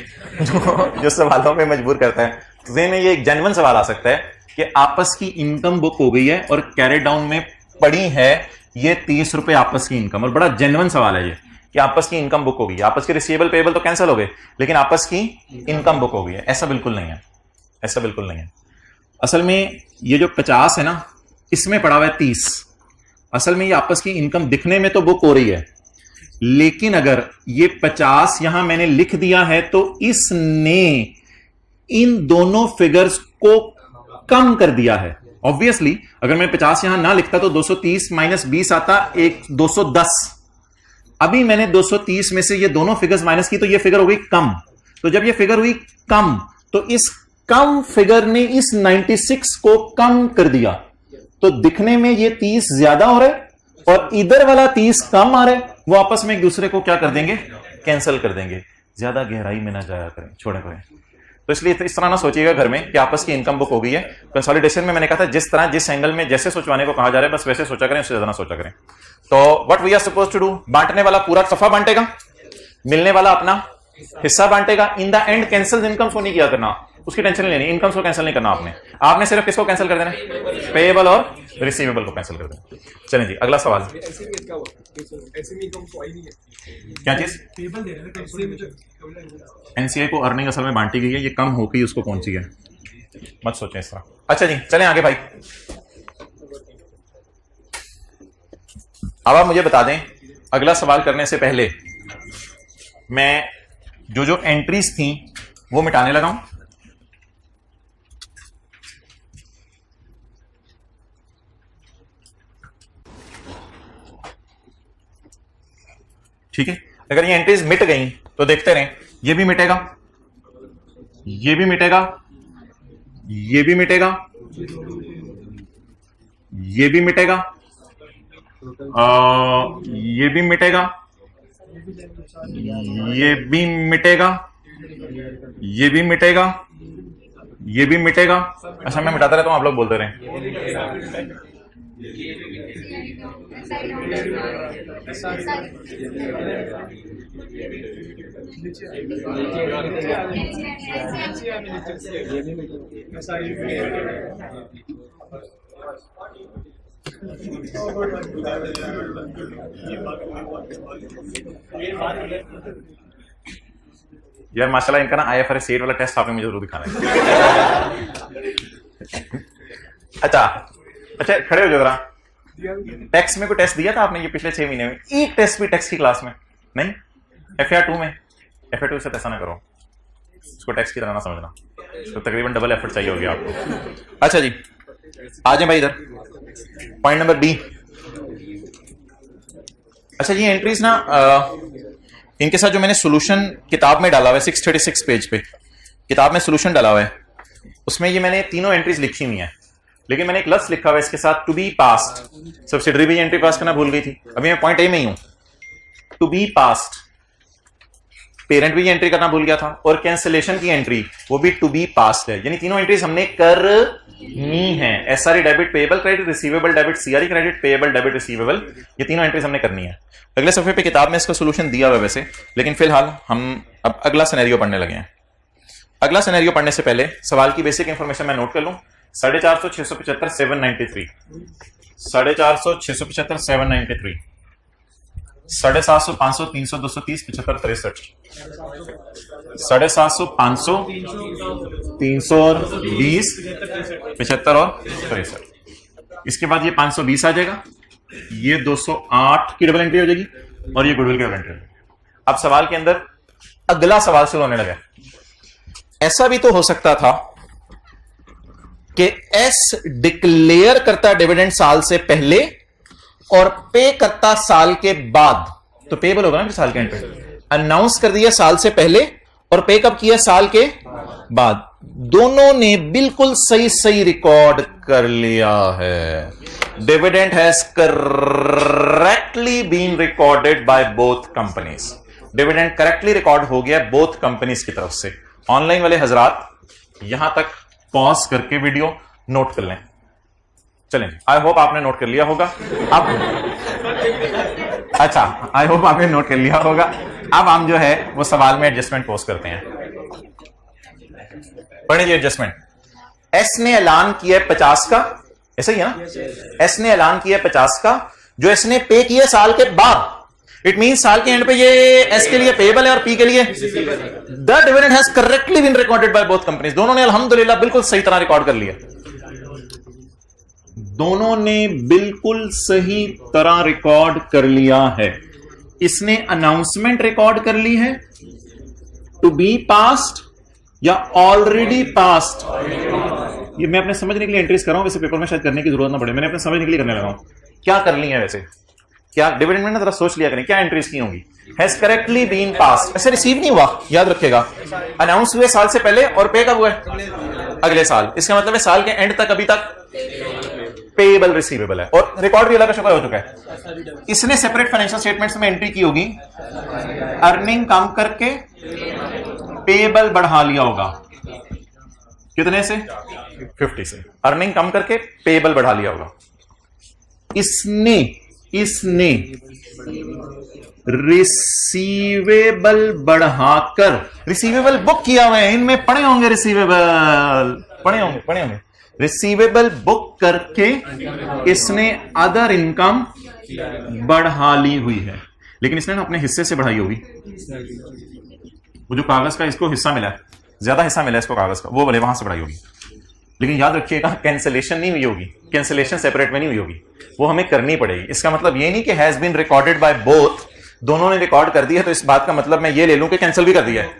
जो सवालों में मजबूर करता है। तो जहन में ये एक जेन्युइन सवाल आ सकता है कि आपस की इनकम बुक हो गई है और कैरी डाउन में पड़ी है ये 30 रुपए आपस की इनकम, और बड़ा जेन्युइन सवाल है ये कि आपस की इनकम बुक हो गई, आपस के रिसीवेबल पेएबल तो कैंसिल हो गए, लेकिन आपस की इनकम बुक हो गई है। ऐसा बिल्कुल नहीं है, ऐसा बिल्कुल नहीं है। असल में ये जो 50 है ना, इसमें पड़ा हुआ है 30। असल में ये आपस की इनकम दिखने में तो बुक हो रही है, लेकिन अगर ये 50 यहां मैंने लिख दिया है तो इसने इन दोनों फिगर्स को कम कर दिया है। ऑब्वियसली अगर मैं 50 यहां ना लिखता तो 230 माइनस 20 आता 210। अभी मैंने 230 में से ये दोनों फिगर्स माइनस की तो ये फिगर हो गई कम। तो जब ये फिगर हुई कम, तो इस कम फिगर ने इस 96 को कम कर दिया, तो दिखने में ये 30 ज्यादा हो रहा है और इधर वाला 30 कम आ रहा है। वो आपस में एक दूसरे को क्या कर देंगे? कैंसिल कर देंगे। ज्यादा गहराई में ना जाया करें, छोड़े करें। तो इसलिए इस तरह ना सोचिएगा घर में कि आपस की इनकम बुक हो गई है। कंसोलिडेशन में मैंने कहा था जिस तरह जिस एंगल में जैसे सोचवाने को कहा जा रहा है बस वैसे सोचा करें, उससे ज्यादा ना सोचा करें। तो what we are suppose to do, बांटने वाला पूरा सफा बांटेगा, मिलने वाला अपना हिस्सा बांटेगा। In the end cancel incomes को नहीं किया करना, उसकी टेंशन नहीं लेनी, इनकम्स को कैंसिल नहीं करना आपने सिर्फ किसको कैंसिल कर देना? पेएबल और रिसीवेबल को कैंसिल कर देना। चलें जी, अगला सवाल। क्या चीज? एनसीआई को अर्निंग असल में बांटी गई है, ये कम होकर उसको पहुंची है, मत सोचें इस तरह। अच्छा जी, चलें आगे भाई। अब आप मुझे बता दें, अगला सवाल करने से पहले मैं जो एंट्रीज थी वो मिटाने लगा हूं। ठीक है, अगर ये एंट्रीज मिट गई तो देखते रहें, ये भी मिटेगा, ये भी मिटेगा, ये भी मिटेगा, ये भी मिटेगा, ये भी मिटेगा, ये भी मिटेगा, ये भी मिटेगा, ये भी मिटेगा। अच्छा, मैं मिटाता रहता हूं, आप लोग बोलते रहें। यार माशाल्लाह इनका ना IFRS 8 वाला टेस्ट आपने मुझे जरूर दिखाना है। अच्छा अच्छा, खड़े हो जाओ जरा। टैक्स में कोई टेस्ट दिया था आपने ये पिछले 6 महीने में? एक टेस्ट भी टैक्स की क्लास में नहीं? FAR 2 में? FAR 2 से ऐसा ना करो, इसको टैक्स की तरह ना समझना, तो तकरीबन डबल एफर्ट चाहिए होगी आपको। अच्छा जी, आ जाए भाई इधर, पॉइंट नंबर बी। अच्छा, ये एंट्रीज ना इनके साथ जो मैंने सोल्यूशन किताब में डाला हुआ है 636 पेज पे, किताब में सोल्यूशन डाला हुआ है, उसमें ये मैंने तीनों एंट्रीज लिखी हुई हैं, लेकिन मैंने एक लफ्ज लिखा हुआ है इसके साथ, टू बी पास्ट। सब्सिडरी भी एंट्री पास करना भूल गई थी, अभी मैं पॉइंट ए में ही हूं। टू बी पास्ट, पेरेंट भी एंट्री करना भूल गया था, और कैंसिलेशन की एंट्री वो भी टू बी पास्ट है, यानी तीनों एंट्रीज हमने करनी है। SRE debit, payable credit, receivable debit, CRE credit, payable debit, receivable, ये तीनों एंट्रीज हमने करनी है। अगले सफे पे किताब में इसका सोल्यूशन दिया हुआ है वैसे, लेकिन फिलहाल हम अब अगला सिनेरियो पढ़ने लगे हैं। अगला सिनेरियो पढ़ने से पहले सवाल की बेसिक इंफॉर्मेशन मैं नोट कर लूं। 450, 675, 793, 450, 675, 793, 750, 500, 300, 230, 75, 63, 750, 500, 320, 75 और 63। इसके बाद ये 520 आ जाएगा, ये 208 की डबल एंट्री हो जाएगी, और ये गुडविल की डबल एंट्री हो जाएगी। अब सवाल के अंदर अगला सवाल शुरू होने लगा। ऐसा भी तो हो सकता था कि S डिक्लेयर करता डिविडेंड साल से पहले और पे करता साल के बाद, तो पेबल होगा ना साल के एंड पे। अनाउंस कर दिया साल से पहले और पे कब किया? साल के बाद। दोनों ने बिल्कुल सही सही रिकॉर्ड कर लिया है। Dividend has correctly been recorded by both companies. Dividend correctly record हो गया बोथ कंपनीज की तरफ से। ऑनलाइन वाले हजरात यहां तक पॉज करके वीडियो नोट कर लें। चलें, आई होप आपने नोट कर लिया होगा। अब अच्छा, आई होप आपने नोट कर लिया होगा। अब हम जो है वो सवाल में एडजस्टमेंट पोस्ट करते हैं। पढ़िए एडजस्टमेंट। एस ने ऐलान किया 50 का, ऐसा ही है ना? एस ने ऐलान किया 50 का, जो एस ने पे किया साल के बाद। इट मीन साल के एंड पे ये एस के लिए पेएबल है और पी के लिए the dividend has correctly been recorded by both companies. दोनों ने अल्हम्दुलिल्लाह बिल्कुल सही तरह रिकॉर्ड कर लिया। दोनों ने बिल्कुल सही तरह रिकॉर्ड कर लिया है। इसने अनाउंसमेंट रिकॉर्ड कर ली है, टू बी पास्ट या ऑलरेडी पास्ट। ये मैं अपने समझने के लिए एंट्रीज कर रहा हूं, वैसे पेपर में शायद करने की जरूरत ना पड़े, मैंने अपने समझने के लिए करने लगा हूं। क्या कर ली है वैसे? क्या डिविडेंड में ना जरा सोच लिया करें, क्या एंट्रीज की होंगी? हैज करेक्टली बीन पास्ट, ऐसे रिसीव नहीं हुआ, याद रखिएगा। अनाउंस हुए साल से पहले और पे कब हुआ? अगले साल। इसका मतलब है साल के एंड तक अभी तक पेएबल रिसीवेबल है, और रिकॉर्ड भी अल्लाह का शुक्र हो चुका है। इसने सेपरेट फाइनेंशियल स्टेटमेंट्स में एंट्री की होगी, अर्निंग कम करके पेएबल बढ़ा लिया होगा। कितने से? 50 से। अर्निंग कम करके पेएबल बढ़ा लिया होगा। इसने रिसीवेबल बढ़ाकर, रिसीवेबल बुक किया हुआ है, इनमें पड़े होंगे रिसीवेबल, पड़े होंगे रिसीवेबल बुक करके इसने अदर इनकम बढ़ा ली हुई है, लेकिन इसने ना अपने हिस्से से बढ़ाई होगी। वो जो कागज का इसको हिस्सा मिला है, ज्यादा हिस्सा मिला है इसको कागज का, वो बोले वहां से बढ़ाई होगी। लेकिन याद रखिएगा कैंसिलेशन नहीं हुई होगी, कैंसिलेशन सेपरेट में नहीं हुई होगी, वो हमें करनी पड़ेगी। इसका मतलब ये नहीं कि has been recorded by both, दोनों ने रिकॉर्ड कर दिया तो इस बात का मतलब मैं ये ले लूं कि कैंसिल भी कर दिया है।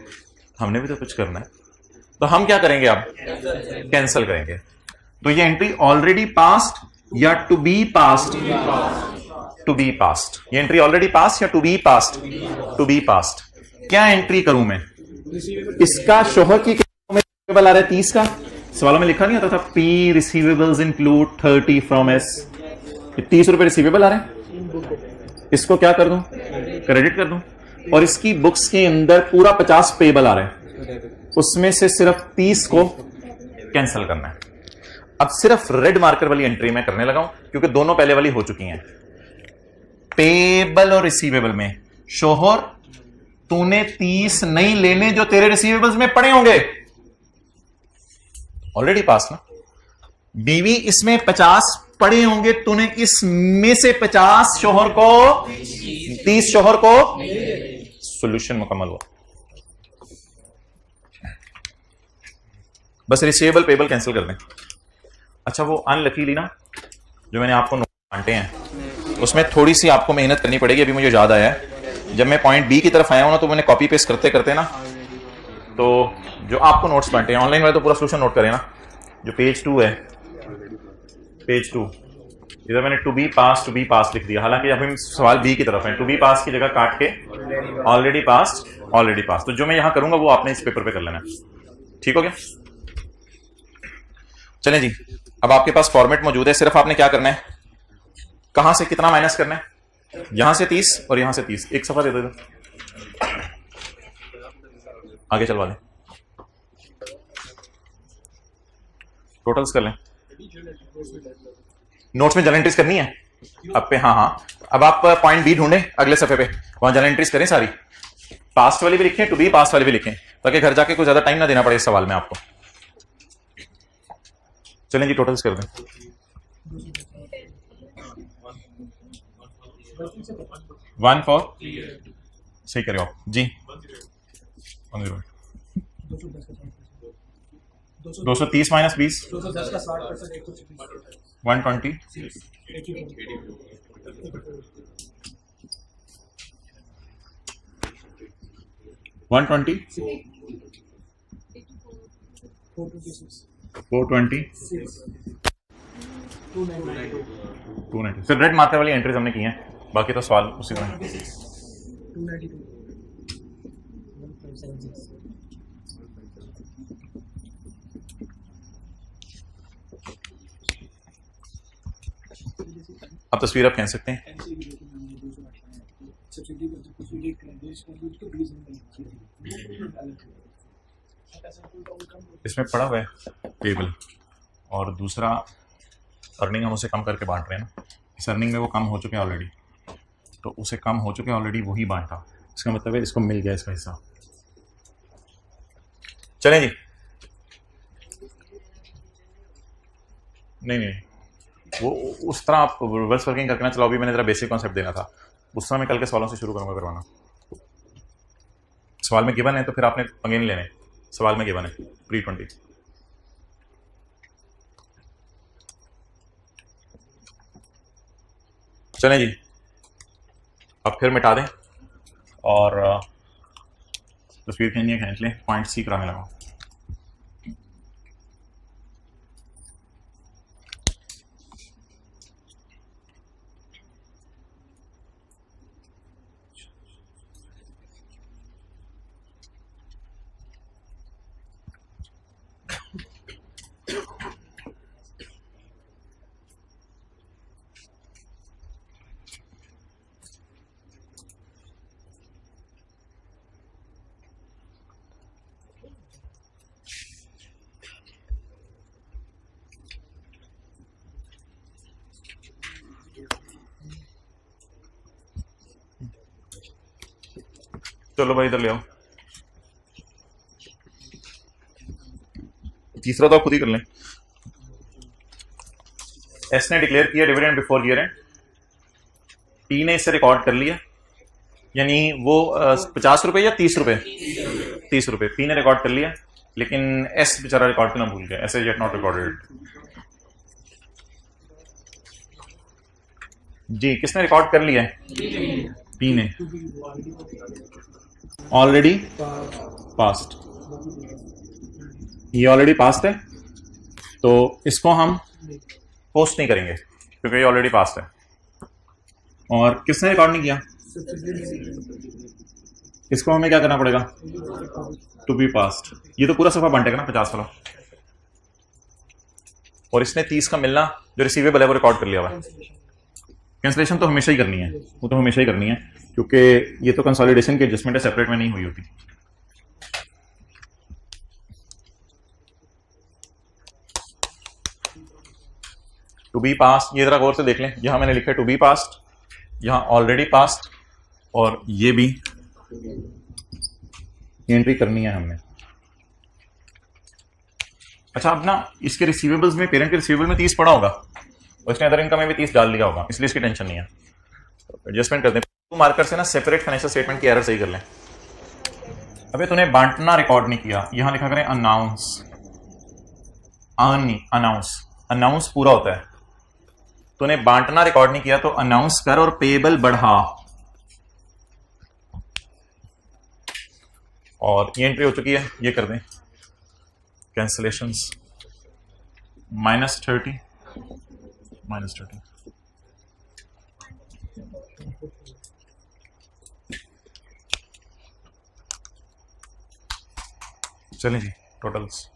हमने भी तो कुछ करना है, तो हम क्या करेंगे? अब कैंसिल करेंगे। तो ये एंट्री ऑलरेडी पास्ट या to be passed? To be passed. ये एंट्री ऑलरेडी पास्ट या to be passed? To be passed. क्या एंट्री करूं मैं? इसका शोहर की रिसीवेबल आ रहा है 30 का, सवालों में लिखा नहीं होता था P receivables include 30 from S. 30 रुपए रिसीवेबल आ रहे हैं, इसको क्या कर दूं? क्रेडिट कर दूं। और इसकी बुक्स के अंदर पूरा 50 पेएबल आ रहे हैं, उसमें से सिर्फ 30 को कैंसिल करना है। अब सिर्फ रेड मार्कर वाली एंट्री में करने लगा हूं क्योंकि दोनों पहले वाली हो चुकी हैं। पेबल और रिसीवेबल में शोहर तूने 30 नहीं लेने जो तेरे रिसीवेबल्स में पड़े होंगे, ऑलरेडी पास ना। बीवी इसमें 50 पड़े होंगे, तूने इसमें से 50 शोहर को 30 शोहर को, सॉल्यूशन मुकम्मल हुआ। बस रिसीवेबल पेबल कैंसिल कर दें। अच्छा वो अनलकीली ना जो मैंने आपको नोट बांटे हैं उसमें थोड़ी सी आपको मेहनत करनी पड़ेगी। अभी मुझे याद आया है जब मैं पॉइंट बी की तरफ आया हूं ना तो मैंने कॉपी पेस्ट करते करते ना, तो जो आपको नोट्स बांटे हैं ऑनलाइन वाले तो पूरा सोल्यूशन नोट करें ना। जो पेज 2 है, पेज 2 इधर मैंने टू बी पास लिख दिया, हालांकि अभी सवाल बी की तरफ है। टू बी पास की जगह काट के ऑलरेडी पास। तो जो मैं यहां करूंगा वो आपने इस पेपर पे कर लेना, ठीक हो गया। चलें जी, अब आपके पास फॉर्मेट मौजूद है, सिर्फ आपने क्या करना है, कहां से कितना माइनस करना है, यहां से 30 और यहां से 30। एक सफा दे दो, आगे चलवा दें, टोटल्स कर लें। नोट्स में जर्नल एंट्रीज करनी है अब पे, हाँ। अब आप पॉइंट बी ढूंढें अगले सफे पे, वहां जर्नल एंट्रीज करें सारी, पास्ट वाली भी लिखें, टू बी पास्ट वाली भी लिखें, ताकि घर जाके कोई ज्यादा टाइम ना देना पड़े इस सवाल में आपको। चलें जी, टोटल्स कर दें। 1 4 सही करें आप जी। 230 माइनस 20 120 120 420 290। फिर रेड मार्कर वाली एंट्रीज हमने की हैं, बाकी तो सवाल उसी तरह। 292 अब तस्वीर आप कह सकते हैं। इसमें पड़ा हुआ है टेबल, और दूसरा अर्निंग हम उसे कम करके बांट रहे हैं ना। इस अर्निंग में वो कम हो चुके हैं ऑलरेडी, तो उसे कम हो चुके हैं ऑलरेडी, वही बांटा। इसका मतलब है इसको मिल गया इसका हिस्सा। चलें जी, नहीं वो उस तरह आप रिवर्स वर्किंग करके ना चलाओ। भी मैंने जरा बेसिक कॉन्सेप्ट देना था, उस तरह मैं कल के सवालों से शुरू करूंगा करवाना। सवाल में गिवन है तो फिर आपने पंगे नहीं लेने, सवाल में गिवन है प्री 20। चलें जी, अब फिर मिटा दें और तस्वीर खींच लें। पॉइंट सी कराने लगा। चलो भाई इधर ले आओ। तीसरा तो आप खुद ही कर लें। एस ने डिक्लेयर किया dividend before year and, T ने इसे रिकॉर्ड कर लिया, यानी वो 50 रुपए या 30 रुपए, 30 रुपए पी ने रिकॉर्ड कर लिया, लेकिन एस बेचारा रिकॉर्ड करना भूल गया। ऐसे येट नॉट रिकॉर्डेड। जी, किसने रिकॉर्ड कर लिया है? पी ने। ऑलरेडी पास्ट, ये ऑलरेडी पास्ट है, तो इसको हम पोस्ट नहीं करेंगे क्योंकि ये ऑलरेडी पास्ट है। और किसने रिकॉर्ड नहीं किया? इसको हमें क्या करना पड़ेगा? To be passed. ये तो पूरा सफा बांटेगा ना 50 वाला, और इसने 30 का मिलना जो रिसीवेबल है वो रिकॉर्ड कर लिया हुआ है। कैंसलेशन तो हमेशा ही करनी है, वो तो हमेशा ही करनी है, क्योंकि ये तो कंसोलिडेशन की एडजस्टमेंट है, सेपरेट में नहीं हुई होती। टू बी पास्ट, ये जरा गौर से देख लें, यहां मैंने लिखा है टू बी पास्ट, यहां ऑलरेडी पास्ट, और ये भी एंट्री करनी है हमने। अच्छा, अब ना इसके रिसीवेबल्स में, पेरेंट के रिसीवेबल में 30 पड़ा होगा और इसने अदर इनकम में भी 30 डाल लिया होगा, इसलिए इसकी टेंशन नहीं है। एडजस्टमेंट करते हैं, टू मार्कर से ना सेपरेट फाइनेंशियल स्टेटमेंट की एरर सही कर लें। अबे तूने बांटना रिकॉर्ड नहीं किया, यहां लिखा करें अनाउंस, अर्न नहीं, अनाउंस, अनाउंस पूरा होता है। तूने बांटना रिकॉर्ड नहीं किया तो अनाउंस कर और पेएबल बढ़ा, और ये एंट्री हो चुकी है, ये कर दें कैंसलेशंस -30 -30। चलें जी, टोटल्स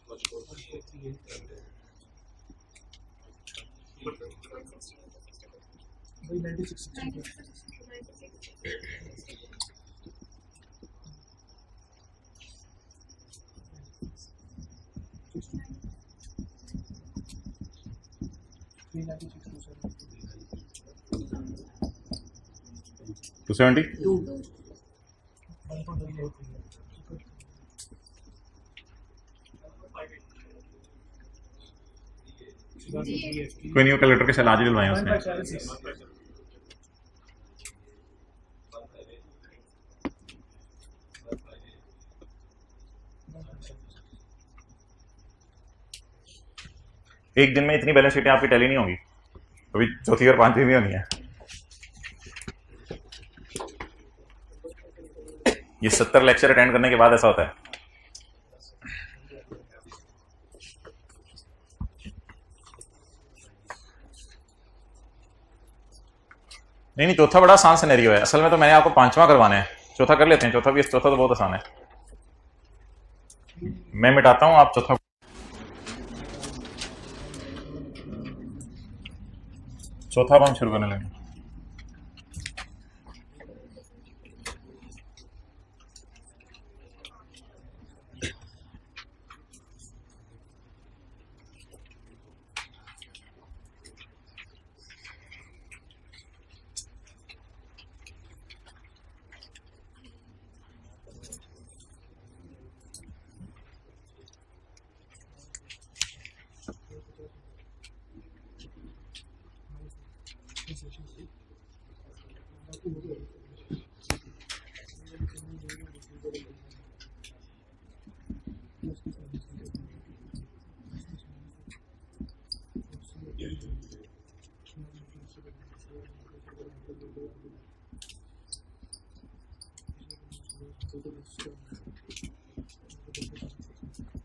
वही 96 270 कोई नहीं, कैलकुलेटर के साथ आज ही डलवाए उसने। एक दिन में इतनी बैलेंस शीटें आपकी टैली नहीं होंगी, अभी चौथी और पांचवी भी होनी है। ये 70 लेक्चर अटेंड करने के बाद ऐसा होता है। नहीं, चौथा बड़ा आसान सिनेरियो है। असल में तो मैंने आपको पांचवा करवाना है, चौथा कर लेते हैं। चौथा तो बहुत आसान है, मैं मिटाता हूं, आप चौथा। चौथा अब हम शुरू करने लगे।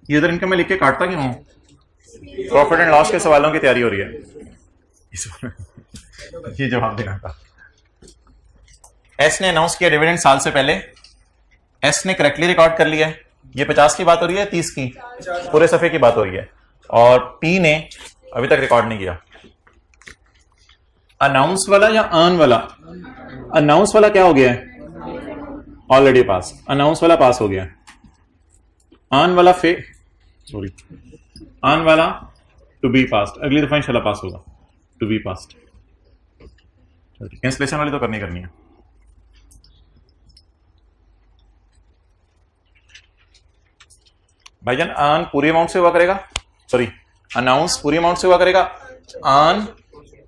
ये इधर इनकम में लिख के काटता क्यों हूं? प्रॉफिट एंड लॉस के सवालों की तैयारी हो रही है, ये जवाब देना था। एस ने अनाउंस किया डिविडेंड साल से पहले, एस ने करेक्टली रिकॉर्ड कर लिया है। ये 50 की बात हो रही है, 30 की, पूरे सफे की बात हो रही है। और पी ने अभी तक रिकॉर्ड नहीं किया। अनाउंस वाला या अर्न वाला? अनाउंस वाला क्या हो गया है? Already pass. अनाउंस वाला पास हो गया। अर्न वाला अर्न वाला टू बी पास्ट, अगली दफा इंशाल्लाह पास होगा। To be past. कैंसलेशन वाली तो करनी है। भाईजान अर्न पूरी अमाउंट से हुआ करेगा, सॉरी अनाउंस पूरी अमाउंट से हुआ करेगा, अर्न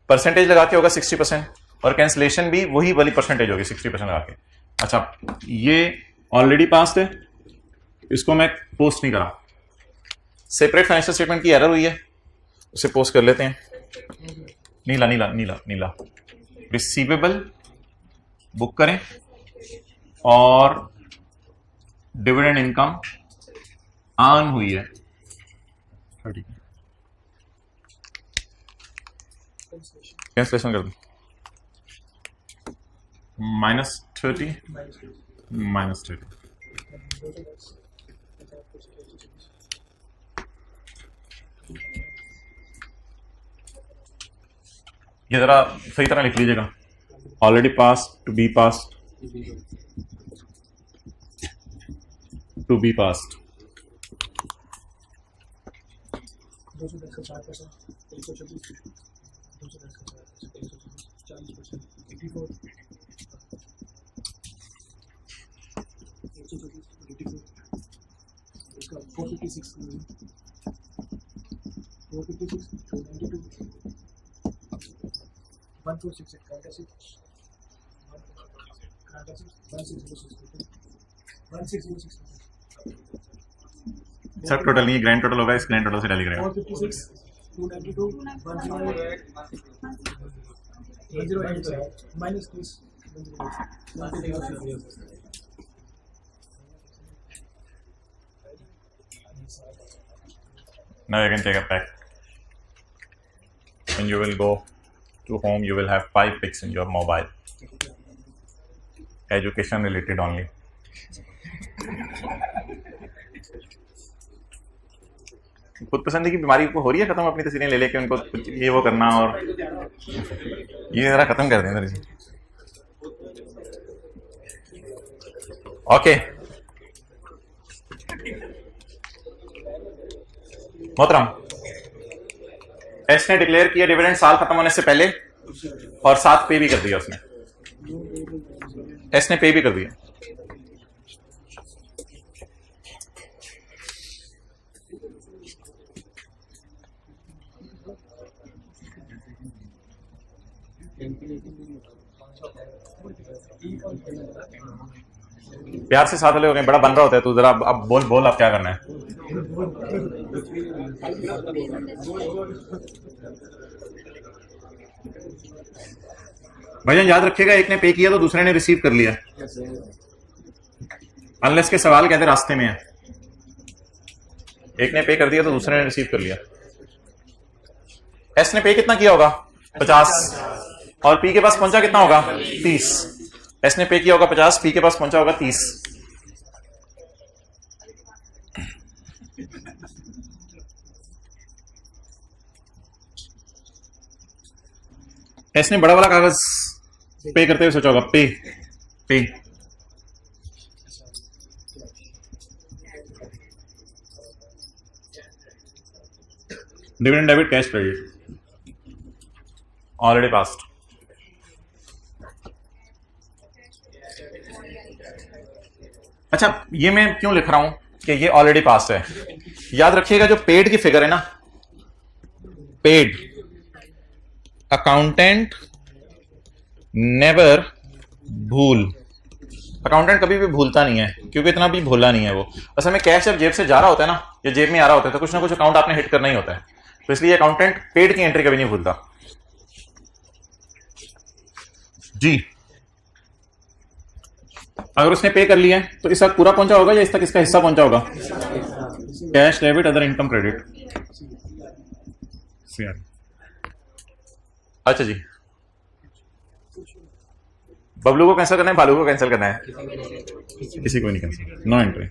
परसेंटेज लगा के होगा 60%, और कैंसलेशन भी वही वाली परसेंटेज होगी 60% लगा के। अच्छा, ये ऑलरेडी पास्ड है, इसको मैं पोस्ट नहीं करा। सेपरेट फाइनेंशियल स्टेटमेंट की एरर हुई है, उसे पोस्ट कर लेते हैं। नीला रिसीवेबल बुक करें और डिविडेंड इनकम अर्न हुई है। कैंसलेशन कर दो। -30 -30। ये जरा सही तरह लिख लीजिएगा। Already pass, to be passed, to be passed. 210 का 4%, 126, 84 इसका 456 292 146 1606 सब टोटल नहीं, ग्रैंड टोटल होगा, इस ग्रैंड टोटल से टैली करेगा। 456 292 108 minus this 108. Now you can take a pack. When you will go to home, you will have 5 pics in your mobile. Education related only. खुद पसंदी की बीमारी को हो रही है खत्म, अपनी तस्वीरें ले लेके उनको कुछ ये वो करना, और ये जरा खत्म कर दें जरा जी। ओके मोहतरम, एस ने डिक्लेयर किया डिविडेंड साल खत्म होने से पहले, और साथ पे भी कर दिया उसने, एस ने पे भी कर दिया। प्यार से साथ वाले हो गए, बड़ा बन रहा होता है, तू जरा अब बोल अब क्या करना है। भाईजान याद रखिएगा, एक ने पे किया तो दूसरे ने रिसीव कर लिया, अनलेस के सवाल कहते रास्ते में है। एक ने पे कर दिया तो दूसरे ने रिसीव कर लिया। एस ने पे कितना किया होगा? 50, और पी के पास पहुंचा कितना होगा? 30। एस ने पे किया होगा 50, पी के पास पहुंचा होगा 30। एस ने बड़ा वाला कागज पे करते हुए सोचा होगा पे पे। Dividend debit cash credit already passed. अच्छा, ये मैं क्यों लिख रहा हूं कि ये ऑलरेडी पास है? याद रखिएगा जो पेड की फिगर है ना, पेड, अकाउंटेंट नेवर भूल, अकाउंटेंट कभी भी भूलता नहीं है, क्योंकि इतना भी भूला नहीं है वो। असल में कैश जब जेब से जा रहा होता है ना, या जेब में आ रहा होता है, तो कुछ ना कुछ अकाउंट आपने हिट करना ही होता है, तो इसलिए अकाउंटेंट पेड की एंट्री कभी नहीं भूलता जी। अगर उसने पे कर लिया है तो इस तक पूरा पहुंचा होगा या इस तक इसका हिस्सा पहुंचा होगा? Cash debit other income credit. अच्छा जी, बबलू को कैंसिल करना है, भालू को कैंसिल करना है? किसी को नहीं कैंसिल, नो एंट्री,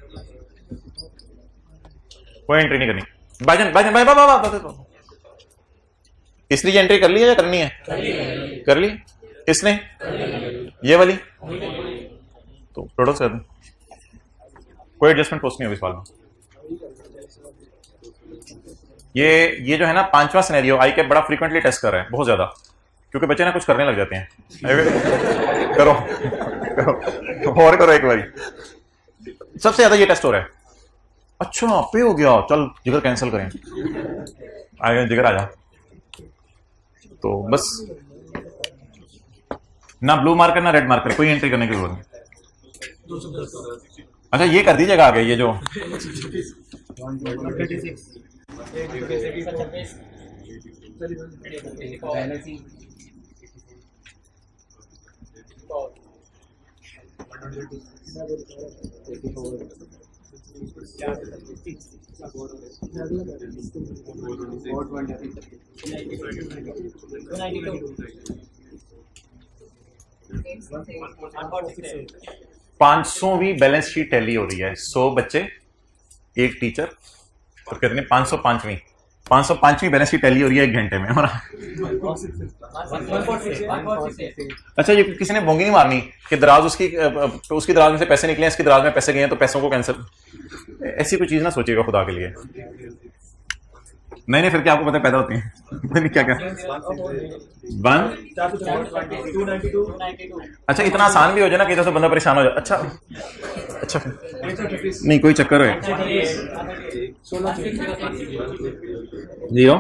कोई एंट्री नहीं करनी। भाईजान भाईजान भाई बाबा, इसलिए एंट्री कर ली है या करनी है? कर ली। इसने ये वाली तो टोटल कर दें, कोई एडजस्टमेंट पोस्ट नहीं होगी इस सवाल में। ये जो है ना, 5वां सिनेरियो आई कैप बड़ा फ्रीक्वेंटली टेस्ट कर रहा है, बहुत ज्यादा, क्योंकि बच्चे ना कुछ करने लग जाते हैं। करो करो और करो एक बारी, सबसे ज्यादा ये टेस्ट हो रहा है। अच्छा पे हो गया, चल जिगर कैंसिल करें, आएगा जिगर आजा। तो बस ना ब्लू मार्कर ना रेड मार्कर, कोई एंट्री करने की जरूरत नहीं। अच्छा ये कर दीजिएगा आगे, ये जो 500वीं बैलेंस शीट टैली हो रही है, 100 बच्चे एक टीचर, तो कहते हैं 505वीं बैलेंस शीट टैली हो रही है 1 घंटे में हमारा। अच्छा, ये किसी ने बोंगी नहीं मारनी कि दराज उसकी दराज में से पैसे निकले, इसकी दराज में पैसे गए हैं तो पैसों को कैंसिल, ऐसी कोई चीज ना सोचिएगा खुदा के लिए। नहीं फिर क्या आपको पता है पैदा होते हैं पता नहीं क्या क्या 1 292 अच्छा इतना आसान भी हो जाए ना कि तो बंदा परेशान हो जाए अच्छा नहीं कोई चक्कर है 0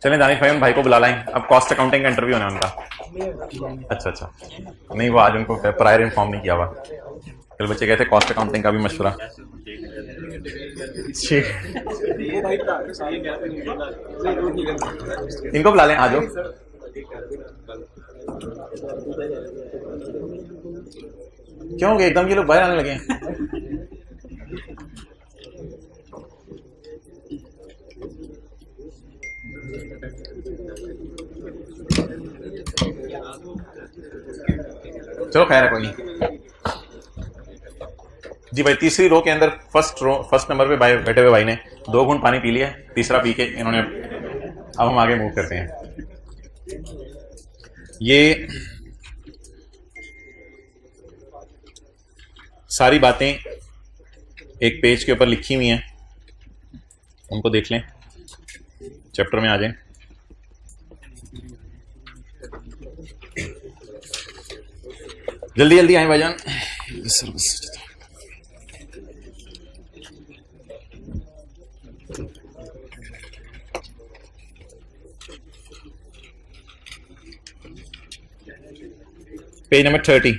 चलें दानिश भाई, हम भाई को बुला लाएं, अब कॉस्ट अकाउंटिंग का इंटरव्यू होना है उनका। अच्छा नहीं वो आज उनको प्रायर इन्फॉर्म नहीं किया हुआ, कल बच्चे कहते कॉस्ट अकाउंटिंग का भी मशवरा। इनको बुला लें, आ जाओ। क्यों हो गया एकदम ये लोग बाहर आने लगे हैं? चलो खैर है कोई नहीं जी भाई। तीसरी रो के अंदर फर्स्ट नंबर पे बैठे हुए भाई ने 2 घूंट पानी पी लिया, तीसरा पी के इन्होंने, अब हम आगे मूव करते हैं। ये सारी बातें एक पेज के ऊपर लिखी हुई हैं, उनको देख लें, चैप्टर में आ जाएं। जल्दी जल्दी आए भाईजान। Page number 30।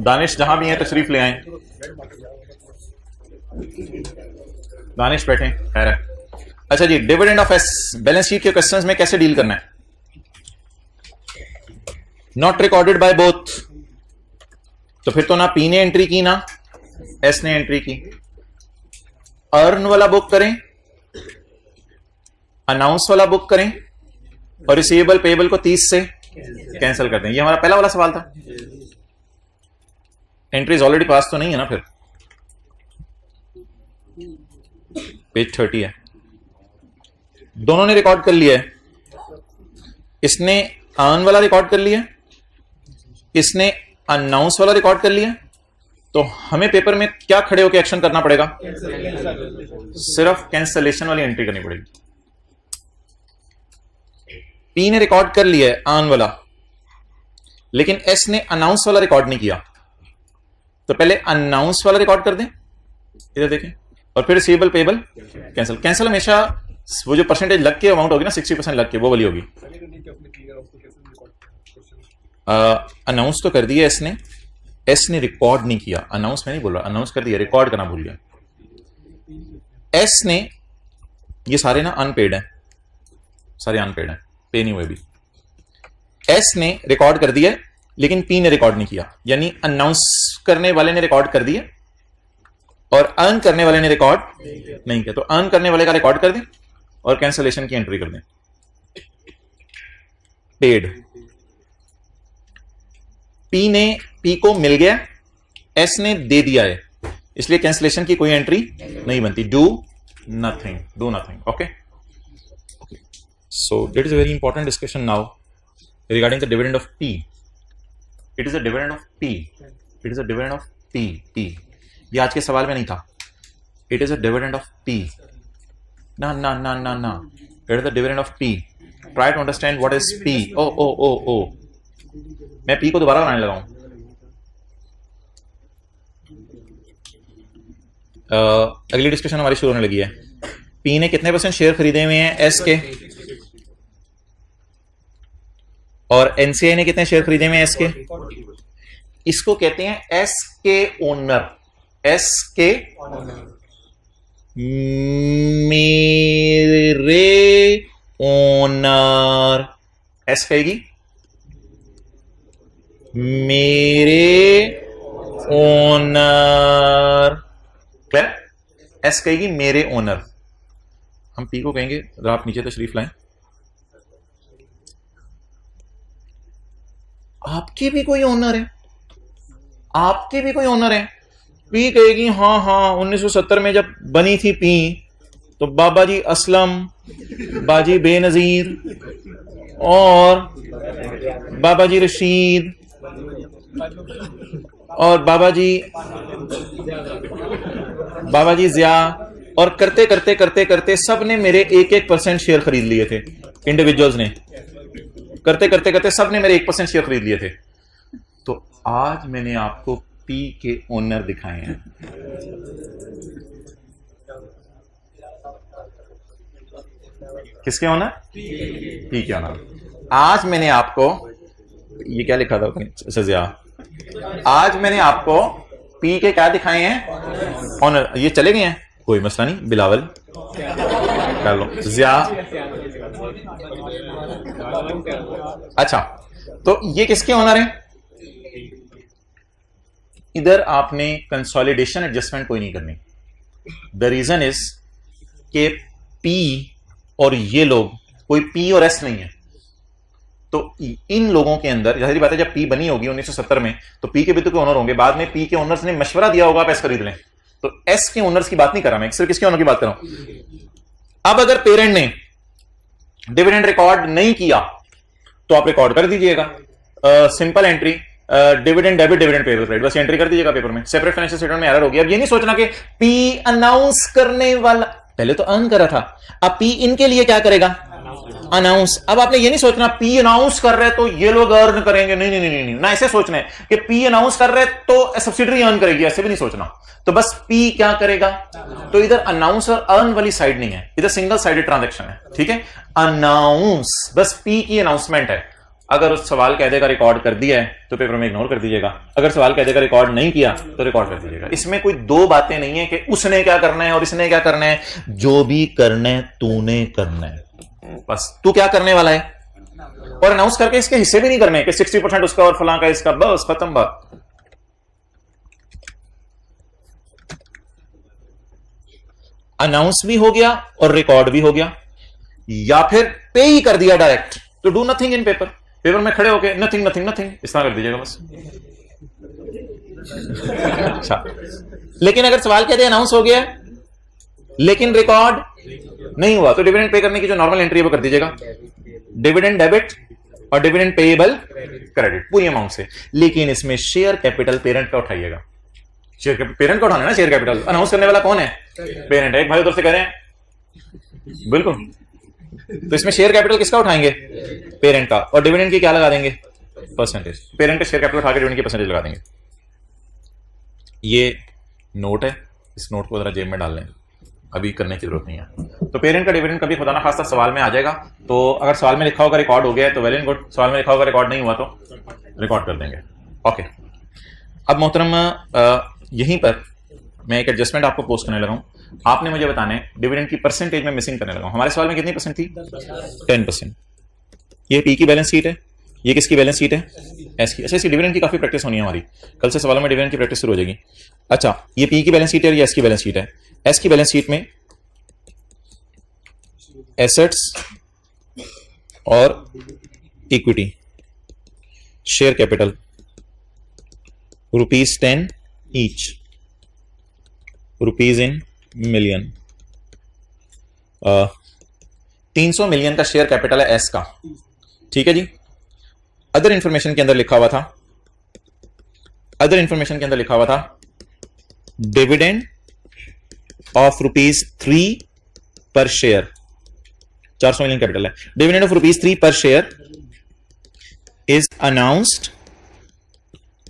दानिश जहां भी हैं तशरीफ ले आए। दानिश बैठे, खैर है। अच्छा जी, dividend of S balance sheet के क्वेश्चंस में कैसे डील करना है? नॉट रिकॉर्डेड बाय बोथ, तो फिर तो ना पी ने एंट्री की ना एस ने एंट्री की। अर्न वाला बुक करें, अनाउंस वाला बुक करें, और रिसीवेबल पेएबल को 30 से कैंसिल कर दें। ये हमारा पहला वाला सवाल था। एंट्रीज ऑलरेडी पास तो नहीं है ना? फिर पेज 30 है, दोनों ने रिकॉर्ड कर लिया है। इसने अर्न वाला रिकॉर्ड कर लिया, इसने अनाउंस वाला रिकॉर्ड कर लिया। तो हमें पेपर में क्या खड़े होकर एक्शन करना पड़ेगा? सिर्फ कैंसलेशन वाली एंट्री करनी पड़ेगी। पी ने रिकॉर्ड कर लिया है अर्न वाला, लेकिन एस ने अनाउंस वाला रिकॉर्ड नहीं किया। तो पहले अनाउंस वाला रिकॉर्ड कर दें, इधर देखें, और फिर रिसीवेबल पेएबल कैंसिल हमेशा वो जो परसेंटेज लग के अमाउंट होगी ना, 60% लग के, वो वाली होगी। अनाउंस तो कर दिया इसने, एस ने रिकॉर्ड नहीं किया। अनाउंस में नहीं बोल रहा, अनाउंस कर दिया, रिकॉर्ड करना भूल गया। एस ने, ये सारे ना अनपेड हैं, सारे अनपेड हैं, पे नहीं हुए भी। एस ने रिकॉर्ड कर दिया, लेकिन पी ने रिकॉर्ड नहीं किया। यानी अनाउंस करने वाले ने रिकॉर्ड कर दिया और अर्न करने वाले ने रिकॉर्ड नहीं किया। तो अर्न करने वाले का रिकॉर्ड कर दें और कैंसलेशन की एंट्री कर दें। पेड, पी को मिल गया, एस ने दे दिया है, इसलिए कैंसलेशन की कोई एंट्री नहीं बनती। Do nothing. Okay, so that is a very important discussion now regarding the dividend of P. It is a dividend of P, it is a dividend of P. ये आज के सवाल में नहीं था। It is a dividend of P, ना it is a dividend of P. Try to understand what is P. ओ मैं पी को दोबारा बनाने लगा हूं। अगली डिस्कशन हमारी शुरू होने लगी है। पी ने कितने % शेयर खरीदे हुए हैं एस के, और एनसीआई ने कितने शेयर खरीदे हुए हैं एस के? इसको कहते हैं एस के ओनर। एस के मेरे ओनर, एस कहेगी मेरे ओनर, क्लियर? एस कहेगी मेरे ओनर। हम पी को कहेंगे, जरा आप नीचे तशरीफ लाएं, आपके भी कोई ओनर है, पी कहेगी हाँ 1970 में जब बनी थी पी, तो बाबा जी असलम, बाजी बेनजीर और बाबा जी रशीद और बाबा जी जिया, और करते करते करते करते सब ने मेरे 1% शेयर खरीद लिए थे। इंडिविजुअल्स ने करते करते करते सब ने मेरे 1% शेयर खरीद लिए थे। तो आज मैंने आपको पी के ओनर दिखाए हैं। किसके ओनर? पी के ओनर। आज मैंने आपको, ये क्या लिखा था सजिया, आज मैंने आपको पी के क्या दिखाए हैं? ऑनर। ये चले गए हैं, कोई मसला नहीं, बिलावल कर लो, जिया। अच्छा, तो ये किसके ऑनर हैं? इधर आपने कंसोलिडेशन एडजस्टमेंट कोई नहीं करनी। द रीजन इज के पी और ये लोग कोई पी और एस नहीं है। तो इन लोगों के अंदर जाहिर बात है, जब पी बनी होगी 1970 में, तो पी के भी तो कोई ओनर होंगे। बाद में पी के ओनर्स ने मशवरा दिया होगा आप एस खरीद लें। तो एस के ओनर्स की बात नहीं कर रहा मैं, सिर्फ किसके ओनर की बात कर रहा हूं। अब अगर पेरेंट ने डिविडेंड रिकॉर्ड नहीं किया तो आप रिकॉर्ड कर दीजिएगा, simple entry, dividend debit dividend payable credit, बस एंट्री कर दीजिएगा पेपर में। सेपरेट फाइनेंशियल स्टेटमेंट में एरर हो गया। अब ये नहीं सोचना कि पी अनाउंस करने वाला पहले तो अर्न करा था, अब पी इनके लिए क्या करेगा? अनाउंस। अब आपने ये नहीं सोचना पी अनाउंस कर रहे तो ये लोग अर्न करेंगे, नहीं नहीं नहीं नहीं, ना ऐसे सोचना है कि पी अनाउंस कर रहे तो सब्सिडरी अर्न करेगी, ऐसे भी नहीं सोचना। तो बस पी क्या करेगा? तो इधर अनाउंस और अर्न वाली साइड नहीं है, इधर सिंगल साइडेड ट्रांजैक्शन है, ठीक है। अनाउंस बस पी की अनाउंसमेंट है। अगर उस सवाल कायदे का रिकॉर्ड कर दिया है तो पेपर में इग्नोर कर दीजिएगा, अगर सवाल कायदे का रिकॉर्ड नहीं किया तो रिकॉर्ड कर दीजिएगा। इसमें कोई दो बातें नहीं है कि उसने क्या करना है और इसने क्या करना है। जो भी करना है तूने करना है, बस तू क्या करने वाला है। और अनाउंस करके इसके हिस्से भी नहीं करने कि 60% उसका और फलां का इसका, बस खत्म बात। अनाउंस भी हो गया और रिकॉर्ड भी हो गया, या फिर पे ही कर दिया डायरेक्ट, तो do nothing in paper. Paper में खड़े होके नथिंग नथिंग नथिंग इस तरह कर दीजिएगा बस। अच्छा, लेकिन अगर सवाल कहते हैं अनाउंस हो गया लेकिन रिकॉर्ड नहीं हुआ, तो डिविडेंड पे करने की जो नॉर्मल एंट्री है वो कर दीजिएगा, डिविडेंड डेबिट और डिविडेंड पेएबल क्रेडिट पूरी अमाउंट से। लेकिन इसमें शेयर कैपिटल पेरेंट का उठाइएगा। शेयर पेरेंट का उठाना है ना, शेयर कैपिटल। अनाउंस करने वाला कौन है? पेरेंट है। एक भाई उधर से कह रहे हैं बिल्कुल, तो इसमें शेयर कैपिटल किसका उठाएंगे? पेरेंट का। और डिविडेंड की क्या लगा देंगे? परसेंटेज। पेरेंट का शेयर कैपिटल उठा के डिविडेंड की परसेंटेज लगा देंगे। ये नोट है, इस नोट को जरा जेब में डाल लें, अभी करने की जरूरत नहीं है। तो पेरेंट का डिविडेंड कभी खुदा ना खास्ता सवाल में आ जाएगा, तो अगर सवाल में लिखा होगा रिकॉर्ड हो गया तो वेल एंड गुड, सवाल में लिखा होगा रिकॉर्ड नहीं हुआ तो रिकॉर्ड कर देंगे। ओके, अब मोहतरम यहीं पर मैं एक एडजस्टमेंट आपको पोस्ट करने लगा हूं। आपने मुझे बताना है डिविडेंड की परसेंटेज में मिसिंग करने लगा हूं। हमारे सवाल में कितनी परसेंट थी? 10%। ये पी की बैलेंस शीट है, ये किसकी बैलेंस शीट है? एस की। अच्छा, इसकी डिविडेंड की काफी प्रैक्टिस होनी है हमारी, कल से सवालों में डिविडेंड की प्रैक्टिस शुरू हो जाएगी। अच्छा, ये पी की बैलेंस शीट है और ये एस की बैलेंस शीट है। एस की बैलेंस शीट में एसेट्स और equity, share capital ₹10 each, rupees in million. 300 million का शेयर कैपिटल है एस का, ठीक है जी। अदर इंफॉर्मेशन के अंदर लिखा हुआ था, अदर इंफॉर्मेशन के अंदर लिखा हुआ था डिविडेंड ऑफ ₹3 पर शेयर। 400 मिलियन कैपिटल है, डिविडेंड ऑफ ₹3 पर share is announced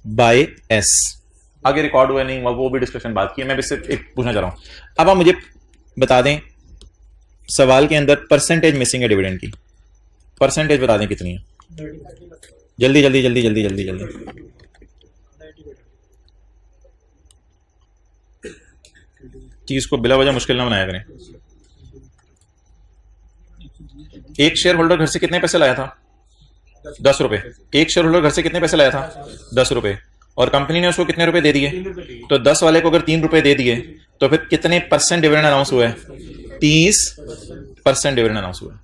by S. आगे रिकॉर्ड हुआ नहीं हुआ वो भी डिस्कशन बात की है, मैं भी सिर्फ एक पूछना चाह रहा हूं। अब आप मुझे बता दें, सवाल के अंदर परसेंटेज मिसिंग है डिविडेंड की, परसेंटेज बता दें कितनी है? जल्दी जल्दी जल्दी जल्दी जल्दी जल्दी। चीज को बिला वजह मुश्किल ना बनाया करें। एक शेयर होल्डर घर से कितने पैसे लाया था? 10 रुपए। एक शेयर होल्डर घर से कितने पैसे लाया था? 10 रुपए। और कंपनी ने उसको कितने रुपए दे दिए? तो 10 वाले को अगर 3 रुपए दे दिए तो फिर कितने परसेंट डिविडेंड अनाउंस हुआ है? 30% डिविडेंड अनाउंस हुआ है।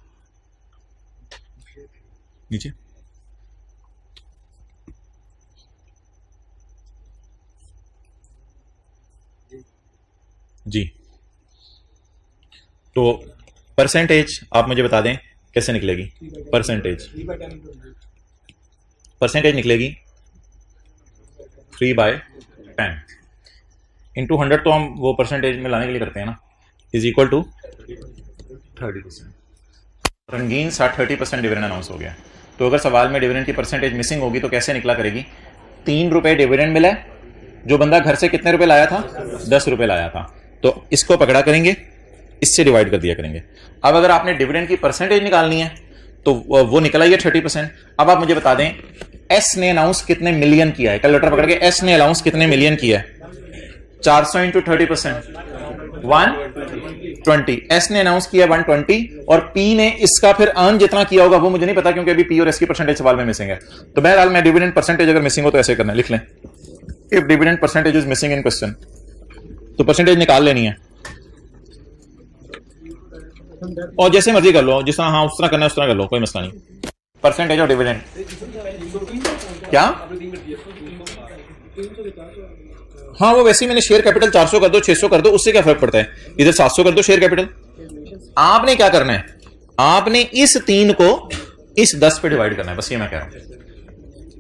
नीचे जी, तो परसेंटेज आप मुझे बता दें कैसे निकलेगी। परसेंटेज निकलेगी 3/10 इंटू 100, तो हम वो परसेंटेज में लाने के लिए करते हैं ना, इज इक्वल टू 30%। रंगीन 30% डिविडेंड अनाउंस हो गया। तो अगर सवाल में डिविडेंड की परसेंटेज मिसिंग होगी तो कैसे निकला करेगी? 3 रुपए डिविडेंड मिला, जो बंदा घर से कितने रुपए लाया था? 10 रुपए लाया था, तो इसको पकड़ा करेंगे, इससे डिवाइड कर दिया करेंगे। अब अगर आपने डिविडेंड की परसेंटेज निकालनी है तो वो निकला ही है 30%। अब आप मुझे बता दें एस ने अनाउंस कितने मिलियन किया है? कैलकुलेटर पकड़ के एस ने अनाउंस कितने मिलियन किया है? 400 इंटू 30%, 120। एस ने अनाउंस किया 120, और पी ने इसका फिर अर्न जितना किया होगा वो मुझे नहीं पता, क्योंकि अभी पी और एस की परसेंटेज सवाल में मिसिंग है। तो बहरहाल मैं डिविडेंड परसेंटेज अगर मिसिंग हो तो ऐसे करना है, लिख लें, if dividend percentage is missing in question, तो परसेंटेज निकाल लेनी है और जैसे मर्जी कर लो, जिस तरह हाँ उस तरह करना है उस तरह कर लो, कोई मसला नहीं। परसेंटेज ऑफ डिविडेंड क्या? हाँ वो वैसे ही मैंने शेयर कैपिटल 400 कर दो, 600 कर दो, उससे क्या फर्क पड़ता है? इधर 700 कर दो शेयर कैपिटल। आपने क्या करना है? आपने इस 3 को इस 10 पे डिवाइड करना है, बस ये मैं कह रहा हूं।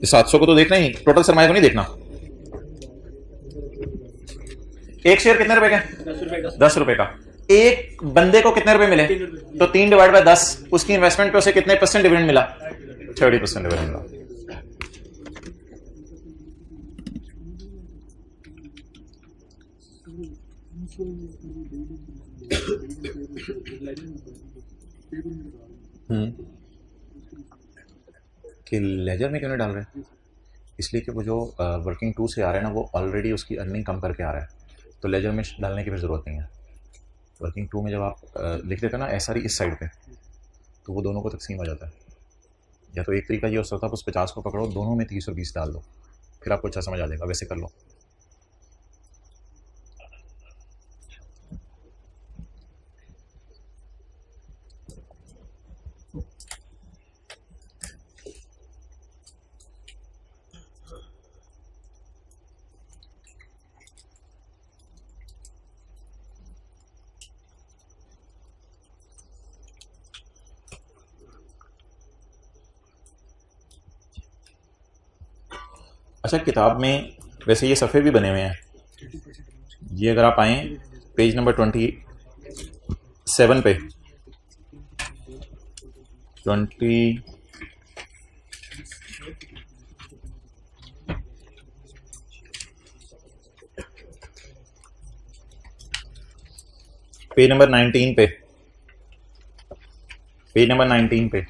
700 को तो देखना ही, टोटल सरमाया को नहीं देखना। एक शेयर कितने रुपए का? 10 रुपए का। एक बंदे को कितने रुपए मिले? तो 3 डिवाइड बाय 10, उसकी इन्वेस्टमेंट पे उसे कितने परसेंट डिविडेंड मिला? 30% डिविडेंड मिला। कि लेजर में क्यों नहीं डाल रहे? इसलिए कि वो जो वर्किंग 2 से आ रहा है ना, वो ऑलरेडी उसकी अर्निंग कम करके आ रहा है, तो लेजर में डालने की भी जरूरत नहीं है। वर्किंग 2 में जब आप लिख देते हो ना एसआरई इस साइड पे, तो वो दोनों को तकसीम हो जाता है। या तो एक तरीका ये हो सकता है उस 50 को पकड़ो, दोनों में 30 और 20 डाल दो, फिर आपको अच्छा समझ आ जाएगा, वैसे कर लो। अच्छा, किताब में वैसे ये सफ़े भी बने हुए हैं, ये अगर आप आए पेज नंबर 27 पे, 20 पेज नंबर 19 पे, पेज नंबर 19 पे,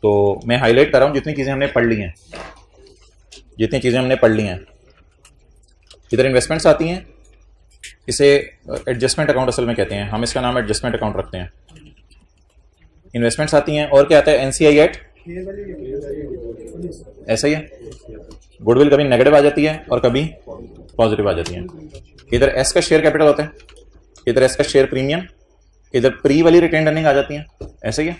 तो मैं हाईलाइट कर रहा हूं जितनी चीजें हमने पढ़ ली हैं, जितनी चीजें हमने पढ़ ली हैं। इधर इन्वेस्टमेंट्स आती हैं, इसे एडजस्टमेंट अकाउंट असल में कहते हैं, हम इसका नाम एडजस्टमेंट अकाउंट रखते हैं। इन्वेस्टमेंट्स आती हैं, और क्या आता है? एनसीआई एट, ऐसा ही है। गुडविल कभी नेगेटिव आ जाती है और कभी पॉजिटिव आ जाती है। इधर एस का शेयर कैपिटल होता है, इधर एस का शेयर प्रीमियम, इधर प्री वाली रिटेन अर्निंग आ जाती है, ऐसा ही है।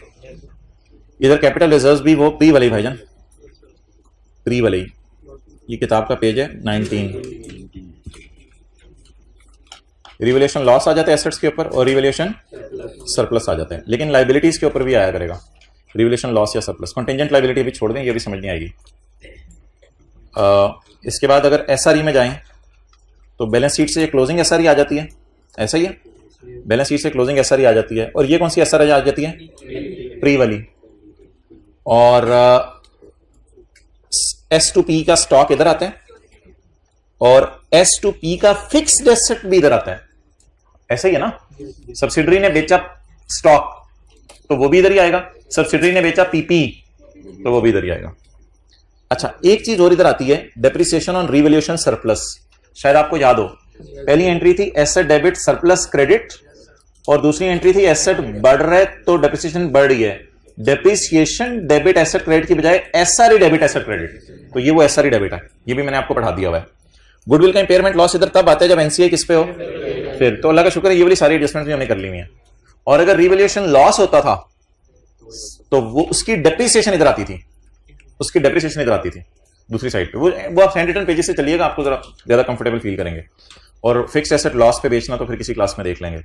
इधर कैपिटल रिजर्व्स भी वो प्री वाली, भाईजान प्री वाली। ये किताब का पेज है 19। रिवैल्यूएशन लॉस आ जाता है एसेट्स के ऊपर और रिवैल्यूएशन सरप्लस आ जाता है, लेकिन लाइबिलिटीज के ऊपर भी आया करेगा रिवैल्यूएशन लॉस या सरप्लस। कंटिंजेंट लाइबिलिटी भी छोड़ दें, ये भी समझ नहीं आएगी। इसके बाद अगर एसआरई में जाएं तो बैलेंस शीट से क्लोजिंग एसआरई आ जाती है, ऐसा ही है। बैलेंस शीट से क्लोजिंग एसआरई आ जाती है, और ये कौन सी एसआरई आ जाती है? प्री वाली। और S2P का स्टॉक इधर आता है, और S2P का फिक्स्ड एसेट भी इधर आता है, ऐसा ही है ना। सब्सिडरी ने बेचा स्टॉक तो वो भी इधर ही आएगा, सब्सिडरी ने बेचा पीपी तो वो भी इधर ही आएगा। अच्छा, एक चीज और इधर आती है, डेप्रिसिएशन ऑन रिवैल्यूएशन सरप्लस। शायद आपको याद हो, पहली एंट्री थी एसेट डेबिट सरप्लस क्रेडिट, और दूसरी एंट्री थी एसेट बढ़ रहा है तो डेप्रिसिएशन बढ़ रही है। डेप्रिसिएशन डेबिट एसेट क्रेडिट की बजाय एसआरई डेबिट एसेट क्रेडिट, तो ये वो एसआरई डेबिट है, ये भी मैंने आपको पढ़ा दिया हुआ है। गुडविल का इंपेयरमेंट लॉस इधर तब आता है जब एनसीआई किस पे हो, फिर तो अल्लाह का शुक्र है ये वाली सारी एडजस्टमेंट भी हमने कर ली हुई है। और अगर रिवैल्यूएशन लॉस होता था तो वो उसकी डेप्रिसिएशन इधर आती थी, उसकी डेप्रिसिएशन इधर आती थी दूसरी साइड पे। वो आप 110 पेजेस से चलिएगा, आपको जरा ज्यादा कंफर्टेबल फील करेंगे। और फिक्स एसेट लॉस पे बेचना तो फिर किसी क्लास में देख लेंगे।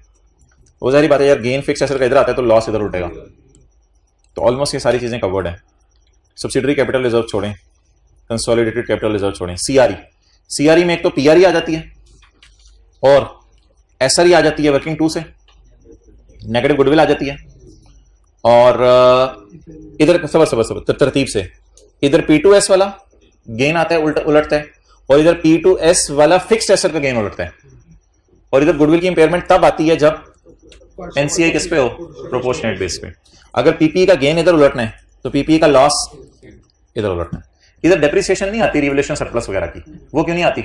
वो सारी बात है यार, गेन फिक्स एसेट का इधर आता है तो लॉस इधर उठेगा। तो ऑलमोस्ट ये सारी चीजें कवर्ड है। सब्सिडरी कैपिटल रिजर्व छोड़ें, कंसोलिडेटेड कैपिटल रिजर्व छोड़ें, सीआरई में एक तो पीआरई आ जाती है और एसआरई आ जाती है वर्किंग टू से, नेगेटिव गुडविल आ जाती है। और इधर सब तरतीब से इधर P2S वाला गेन आता है उलटता है, और इधर P2S वाला फिक्स्ड एसेट का गेन उलटता है। और इधर गुडविल की इंपेयरमेंट तब आती है जब एनसीआई किस पे हो, प्रोपोर्शनेट बेस पे। अगर पीपीई का गेन इधर उलटना है तो पीपीई का लॉस इधर उलटना है। इधर डेप्रिसिएशन नहीं आती रिवैल्यूएशन सरप्लस वगैरह की, वो क्यों नहीं आती?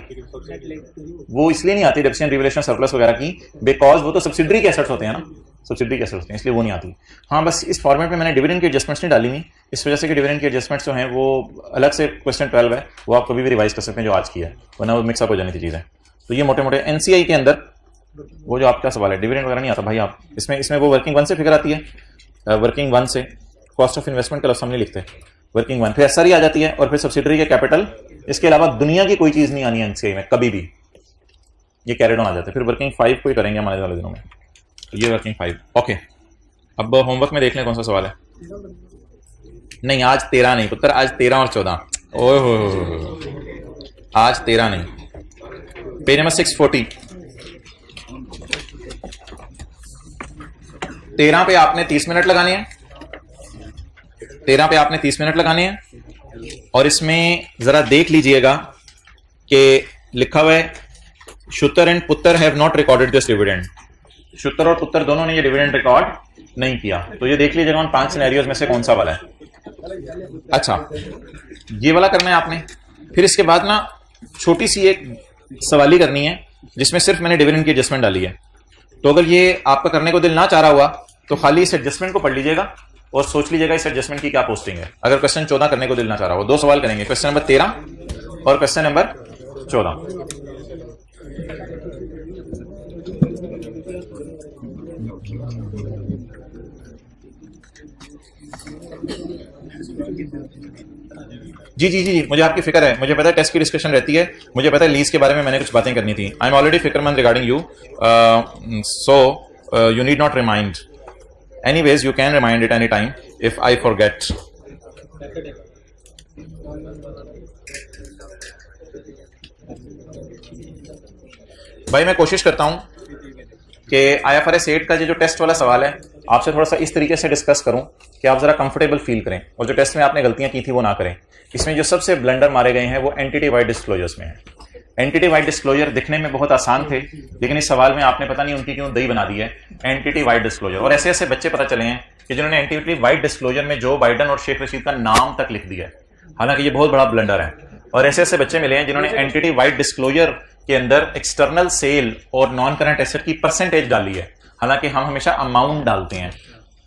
वो इसलिए नहीं आती डेप्रिसिएशन रिवैल्यूएशन सरप्लस वगैरह की, बिकॉज वो तो सब्सिडरी के एसेट्स होते हैं ना, सब्सिडरी के एसेट्स होते हैं, इसलिए वो नहीं आती। हाँ, बस इस फॉर्मेट में मैंने डिविडेंड की एडजस्टमेंट्स नहीं डाली हुई, इस वजह से कि डिविडेंड की एडजस्टमेंट्स जो हैं वो अलग से क्वेश्चन 12 है, वो आप कभी भी रिवाइज कर सकते हैं जो आज की है, वरना वो मिक्सअप हो जाने की चीज़ है। तो ये मोटे मोटे एनसीआई के अंदर वो जो आपका सवाल है, डिविडेंड वगैरह नहीं आता भाई। आप इसमें वो वर्किंग वन से फिगर आती है, वर्किंग वन से कॉस्ट ऑफ इन्वेस्टमेंट का लफ्ज़ हम नहीं लिखते, वर्किंग वन, फिर एसआरई आ जाती है और फिर सब्सिडरी के कैपिटल। इसके अलावा दुनिया की कोई चीज नहीं आनी है एनसीआई में कभी भी, ये कैरिड ऑन आ जाते हैं। फिर वर्किंग 5 को ही करेंगे हमारे वाले दिनों में, तो ये वर्किंग 5 ओके। अब होमवर्क में देख लें कौन सा सवाल है। नहीं आज 13 नहीं पुत्र, आज 13 और 14, ओह आज 13 नहीं। पेज नंबर 640, 13 पे आपने 30 मिनट लगाने हैं, 13 पे आपने 30 मिनट लगाने हैं। और इसमें जरा देख लीजिएगा कि लिखा हुआ है Shutar and Putra have not recorded this dividend. Shutar और पुत्र दोनों ने ये डिविडेंड रिकॉर्ड नहीं किया, तो ये देख लीजिएगा उन 5 सिनेरियोज में से कौन सा वाला है। अच्छा, ये वाला करना है आपने। फिर इसके बाद ना छोटी सी एक सवाली करनी है जिसमें सिर्फ मैंने डिविडेंड की एडजस्टमेंट डाली है। तो अगर ये आपका करने को दिल ना चाह रहा हुआ तो खाली इस एडजस्टमेंट को पढ़ लीजिएगा और सोच लीजिएगा इस एडजस्टमेंट की क्या पोस्टिंग है। अगर क्वेश्चन 14 करने को दिल ना चाह रहा हो, 2 सवाल करेंगे, क्वेश्चन नंबर 13 और क्वेश्चन नंबर 14। जी जी जी, मुझे आपकी फिक्र है, मुझे पता है टेस्ट की डिस्कशन रहती है, मुझे पता है लीज के बारे में मैंने कुछ बातें करनी थी। आई एम ऑलरेडी फिक्रमंद regarding you, so you need not remind. Anyways, you can remind it anytime if I forget. भाई मैं कोशिश करता हूं कि IFRS 8 का जो टेस्ट वाला सवाल है आपसे थोड़ा सा इस तरीके से डिस्कस करूं कि आप जरा कंफर्टेबल फील करें और जो टेस्ट में आपने गलतियां की थी वो ना करें। इसमें जो सबसे ब्लंडर मारे गए हैं वो एंटिटी वाइड डिस्क्लोजर्स में है। एंटिटी वाइड डिस्क्लोजर दिखने में बहुत आसान थे, लेकिन इस सवाल में आपने पता नहीं उनकी क्यों दही बना दी है एंटिटी वाइड डिस्क्लोजर। और ऐसे ऐसे बच्चे पता चले हैं कि जिन्होंने एंटिटी वाइड डिस्क्लोजर में जो बाइडन और शेख रशीद का नाम तक लिख दिया है, हालांकि ये बहुत बड़ा ब्लंडर है। और ऐसे ऐसे बच्चे मिले हैं जिन्होंने एंटिटी वाइड डिस्क्लोजर के अंदर एक्सटर्नल सेल और नॉन करंट एसेट की परसेंटेज डाली है, हालांकि हम हमेशा अमाउंट डालते हैं,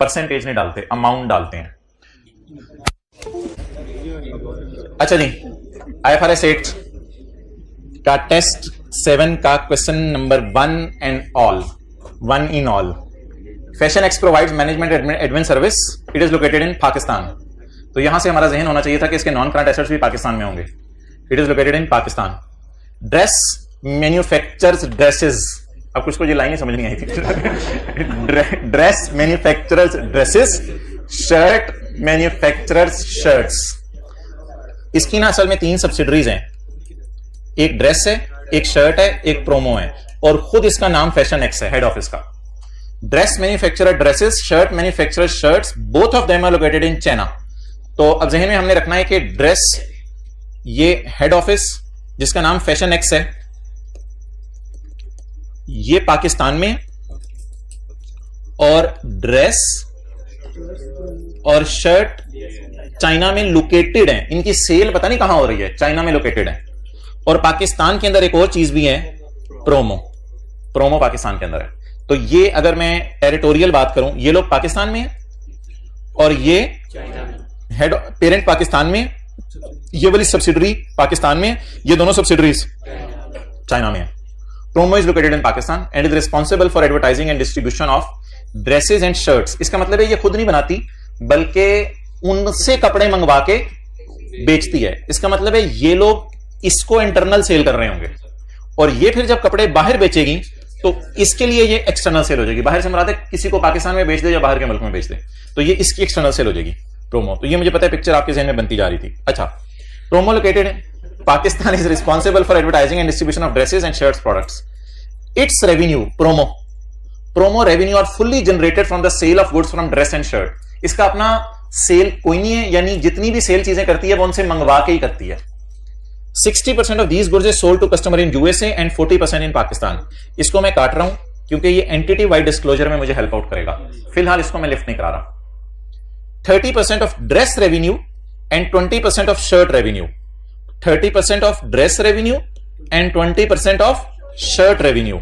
परसेंटेज नहीं डालते, अमाउंट डालते हैं। अच्छा जी, IFRS 8 का टेस्ट 7 का question number 1 and all, 1 in all. Fashion x provides management admin service, it is located in Pakistan. तो यहां से हमारा जहन होना चाहिए था कि इसके नॉन करंट एसेट्स भी पाकिस्तान में होंगे। It is located in Pakistan. Dress manufactures dresses, अब कुछ को ये लाइन ही समझ नहीं आई थी। Dress manufacturers dresses, shirt manufacturers shirts. इसकी ना असल में 3 सब्सिडरीज हैं, एक ड्रेस है, एक शर्ट है, एक प्रोमो है, और खुद इसका नाम फैशन एक्स है, हेड ऑफिस का। Dress manufacturer dresses, shirt manufacturer shirts, both of them are located in China. तो अब जहन में हमने रखना है कि ड्रेस, ये हेड ऑफिस जिसका नाम फैशन एक्स है, ये पाकिस्तान में, और ड्रेस और शर्ट चाइना में लोकेटेड है। इनकी सेल पता नहीं कहां हो रही है, चाइना में लोकेटेड है। और पाकिस्तान के अंदर एक और चीज भी है, प्रोमो। प्रोमो पाकिस्तान के अंदर है। तो ये अगर मैं टेरिटोरियल बात करूं, ये लोग पाकिस्तान में है और ये हेड पेरेंट पाकिस्तान में, ये वाली सब्सिडरी पाकिस्तान में, ये दोनों सब्सिडरीज चाइना में है। Promo is located in Pakistan and is responsible for advertising and distribution of dresses and shirts. इसका मतलब है ये खुद नहीं बनाती बल्कि उनसे कपड़े मंगवा के बेचती है। इसका मतलब है ये लोग इसको इंटरनल सेल कर रहे होंगे और ये फिर जब कपड़े बाहर बेचेगी तो इसके लिए ये एक्सटर्नल सेल हो जाएगी। बाहर से मराद है किसी को पाकिस्तान में बेच दे या बाहर के मुल्क में बेच दे, तो ये इसकी एक्सटर्नल सेल हो जाएगी प्रोमो। तो ये मुझे पता है पिक्चर आपके जहन में बनती जा रही थी। अच्छा, प्रोमो लोकेटेड है Pakistan is responsible for advertising and distribution of dresses and shirts products. Its revenue Promo revenue are fully generated from the sale of goods from dress and shirt. इसका अपना सेल कोई नहीं है, यानी जितनी भी सेल चीजें करती है वो उनसे मंगवा के ही करती है। 60% of these goods is sold to customer in USA and 40% in Pakistan. इसको मैं काट रहा हूं क्योंकि ये एंटिटी वाइड डिस्क्लोजर में मुझे हेल्प आउट करेगा, फिलहाल इसको मैं लिफ्ट नहीं करा रहा। 30% of dress revenue and 20% of shirt revenue. 30% of dress revenue and 20% of shirt revenue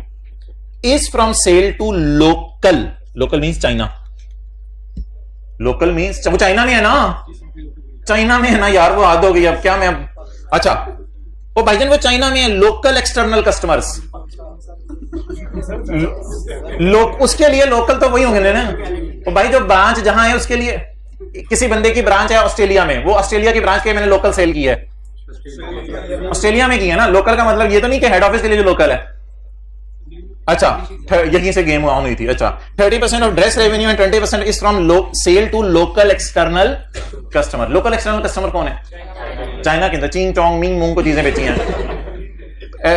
is from sale to local. Local means China. Local means वो चाइना में है ना, चाइना में है ना यार, वो आद हो गई अब क्या मैं अच्छा वो भाईजान वो चाइना में है। लोकल एक्सटर्नल कस्टमर्स उसके लिए लोकल तो वही होंगे ना। तो भाई जो ब्रांच जहां है उसके लिए, किसी बंदे की ब्रांच है ऑस्ट्रेलिया में, वो ऑस्ट्रेलिया की ब्रांच के मैंने लोकल सेल की है, ऑस्ट्रेलिया में की है ना। लोकल का मतलब ये तो नहीं कि हेड ऑफिस के लिए जो लोकल है। अच्छा, यहीं से गेम ऑन हुई थी। अच्छा, 30% of dress revenue and 20% is from sale to local external customer. Local external customer कौन है? चाइना के अंदर चीन चोंग मिंग मूंग को चीजें बेची हैं।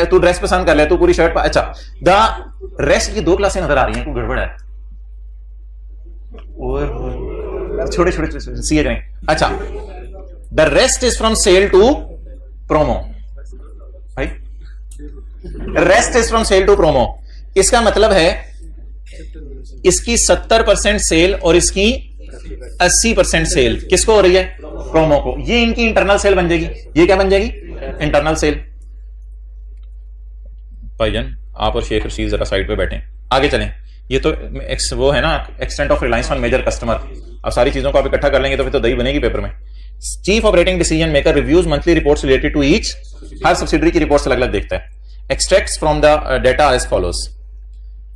तू ड्रेस पसंद कर ले, तू पूरी शर्ट। अच्छा, द रेस्ट की 2 क्लासें नजर आ रही हैं, कोई गड़बड़ है? छोटे छोटे सीए करें। अच्छा, the rest is from sale to promo. भाई rest is from sale to promo, इसका मतलब है इसकी 70% सेल और इसकी 80% सेल किसको हो रही है? प्रोमो को। ये इनकी इंटरनल सेल बन जाएगी। ये क्या बन जाएगी? Internal sale. भाईजान आप और शेख रशीद जरा साइड पे बैठे, आगे चलें। ये तो वो है ना extent of reliance on major customer. अब सारी चीजों को आप इकट्ठा कर लेंगे तो फिर तो दही बनेगी पेपर में। Chief operating decision maker reviews monthly reports related to each. हर सब्सिडरी की रिपोर्ट्स अलग अलग देखता है। Extracts from the data as follows.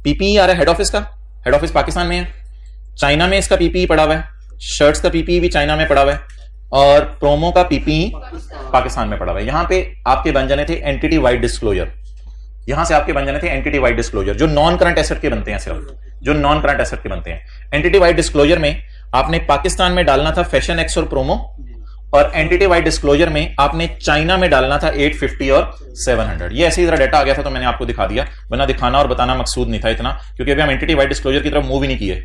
PPE आ रहा है हेड ऑफिस का, हेड ऑफिस पाकिस्तान में है, चाइना में इसका पीपीई पड़ा हुआ है, शर्ट्स का पीपीई भी चाइना में पड़ा हुआ है, और प्रोमो का पीपीई पाकिस्तान में पड़ा हुआ है। यहां पे आपके बन जाने थे एंटिटी वाइड डिस्क्लोजर। यहां से आपके बन जाने थे एंटिटी वाइड डिस्क्लोजर, जो नॉन करंट एसेट के बनते हैं, सिर्फ जो नॉन करंट एसेट के बनते हैं। एंटिटी वाइड डिस्क्लोजर में आपने पाकिस्तान में डालना था फैशन एक्स और प्रोमो, और एंटिटी वाइड डिस्क्लोजर में आपने चाइना में डालना था 850 और 700। ये ऐसे ही जरा डेटा आ गया था तो मैंने आपको दिखा दिया, वरना दिखाना और बताना मकसूद नहीं था इतना, क्योंकि अभी हम एंटिटी वाइड डिस्क्लोजर की तरफ मूव ही नहीं किए।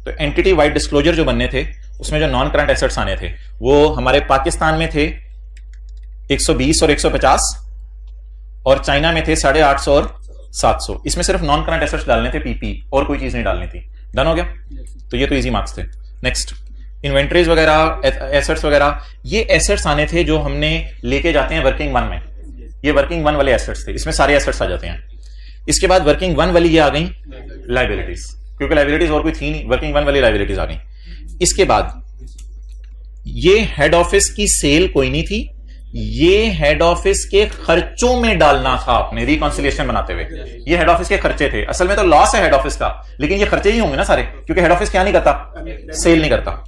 तो एंटिटी वाइड डिस्क्लोजर जो बनने थे उसमें जो नॉन करंट एसेट्स आने थे वो हमारे पाकिस्तान में थे 120 और 150, और चाइना में थे 850 और 700। इसमें सिर्फ नॉन करंट एसेट्स डालने थे, पीपी, और कोई चीज नहीं डालनी थी। डन हो गया? तो ये तो इजी मार्क्स थे। नेक्स्ट, इन्वेंट्रीज वगैरह, एसेट्स वगैरह, ये एसेट्स आने थे जो हमने लेके जाते हैं वर्किंग 1 में। ये वर्किंग 1 वाले एसेट्स थे, इसमें सारे एसेट्स आ जाते हैं। इसके बाद वर्किंग 1 वाली ये आ गई लाइबिलिटीज, क्योंकि लाइबिलिटीज और कोई थी नहीं, वर्किंग 1 वाली लाइबिलिटीज आ गई। इसके बाद ये हेड ऑफिस की सेल कोई नहीं थी, ये हेड ऑफिस के खर्चों में डालना था आपने रिकॉन्सिलिएशन बनाते हुए। ये हेड ऑफिस के खर्चे थे, असल में तो लॉस है हेड ऑफिस का, लेकिन ये खर्चे ही होंगे ना सारे, क्योंकि हेड ऑफिस क्या नहीं करता? सेल नहीं करता।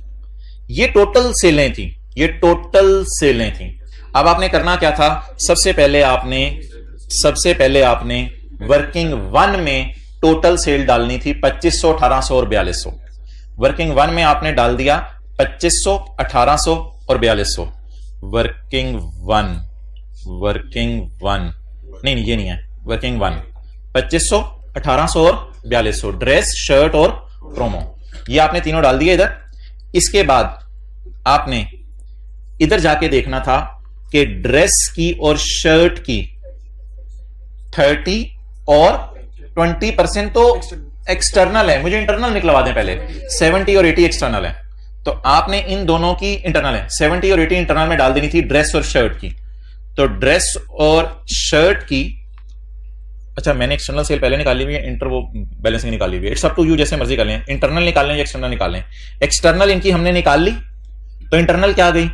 ये टोटल सेलें थी, ये टोटल सेलें थी। अब आपने करना क्या था? सबसे पहले आपने वर्किंग 1 में टोटल सेल डालनी थी 2500, 1800 और 4200। वर्किंग 1 में आपने डाल दिया 2500, 1800 और 4200। वर्किंग 1 नहीं ये नहीं है, वर्किंग 1 2500, 1800 और 4200, ड्रेस, शर्ट और प्रोमो, ये आपने तीनों डाल दिए इधर। इसके बाद आपने इधर जाके देखना था कि ड्रेस की और शर्ट की 30 और 20% तो एक्सटर्नल है, मुझे इंटरनल निकलवा दें पहले। 70 और 80 एक्सटर्नल है, तो आपने इन दोनों की इंटरनल है, 70 और 80 इंटरनल में डाल देनी थी ड्रेस और शर्ट की। तो ड्रेस और शर्ट की, अच्छा मैंने एक्सटर्नल सेल पहले निकाली हुई है, इंटर वो बैलेंसिंग निकाली हुई है। इट्स अप टू यू, जैसे मर्जी कर लें, इंटरनल निकाल लें या एक्सटर्नल निकाल लें। एक्सटर्नल इनकी हमने निकाल ली तो इंटरनल क्या आ गई?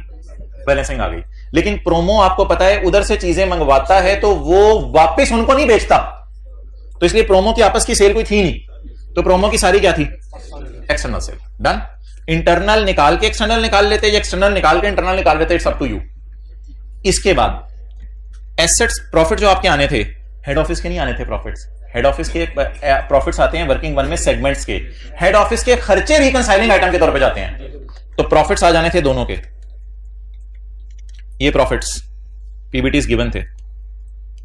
बैलेंसिंग आ गई। लेकिन प्रोमो आपको पता है उधर से चीजें मंगवाता है तो वो वापस उनको नहीं बेचता, तो इसलिए प्रोमो की आपस की सेल कोई थी नहीं, तो प्रोमो की सारी क्या थी? External cell. डन। इंटरनल निकाल के एक्सटर्नल निकाल लेते या एक्सटर्नल निकाल के इंटरनल निकाल लेते, इट्स अप टू यू। इसके बाद एसेट्स प्रॉफिट जो आपके आने थे हेड ऑफिस के नहीं आने थे प्रॉफिट्स, हेड ऑफिस के प्रॉफिट्स आते हैं वर्किंग वन में सेगमेंट्स के, हेड ऑफिस के खर्चे रिकंसाइलिंग आइटम के तौर पे जाते हैं, तो प्रॉफिट्स आ जाने थे दोनों के, ये प्रॉफिट्स पीबीटीज गिवन थे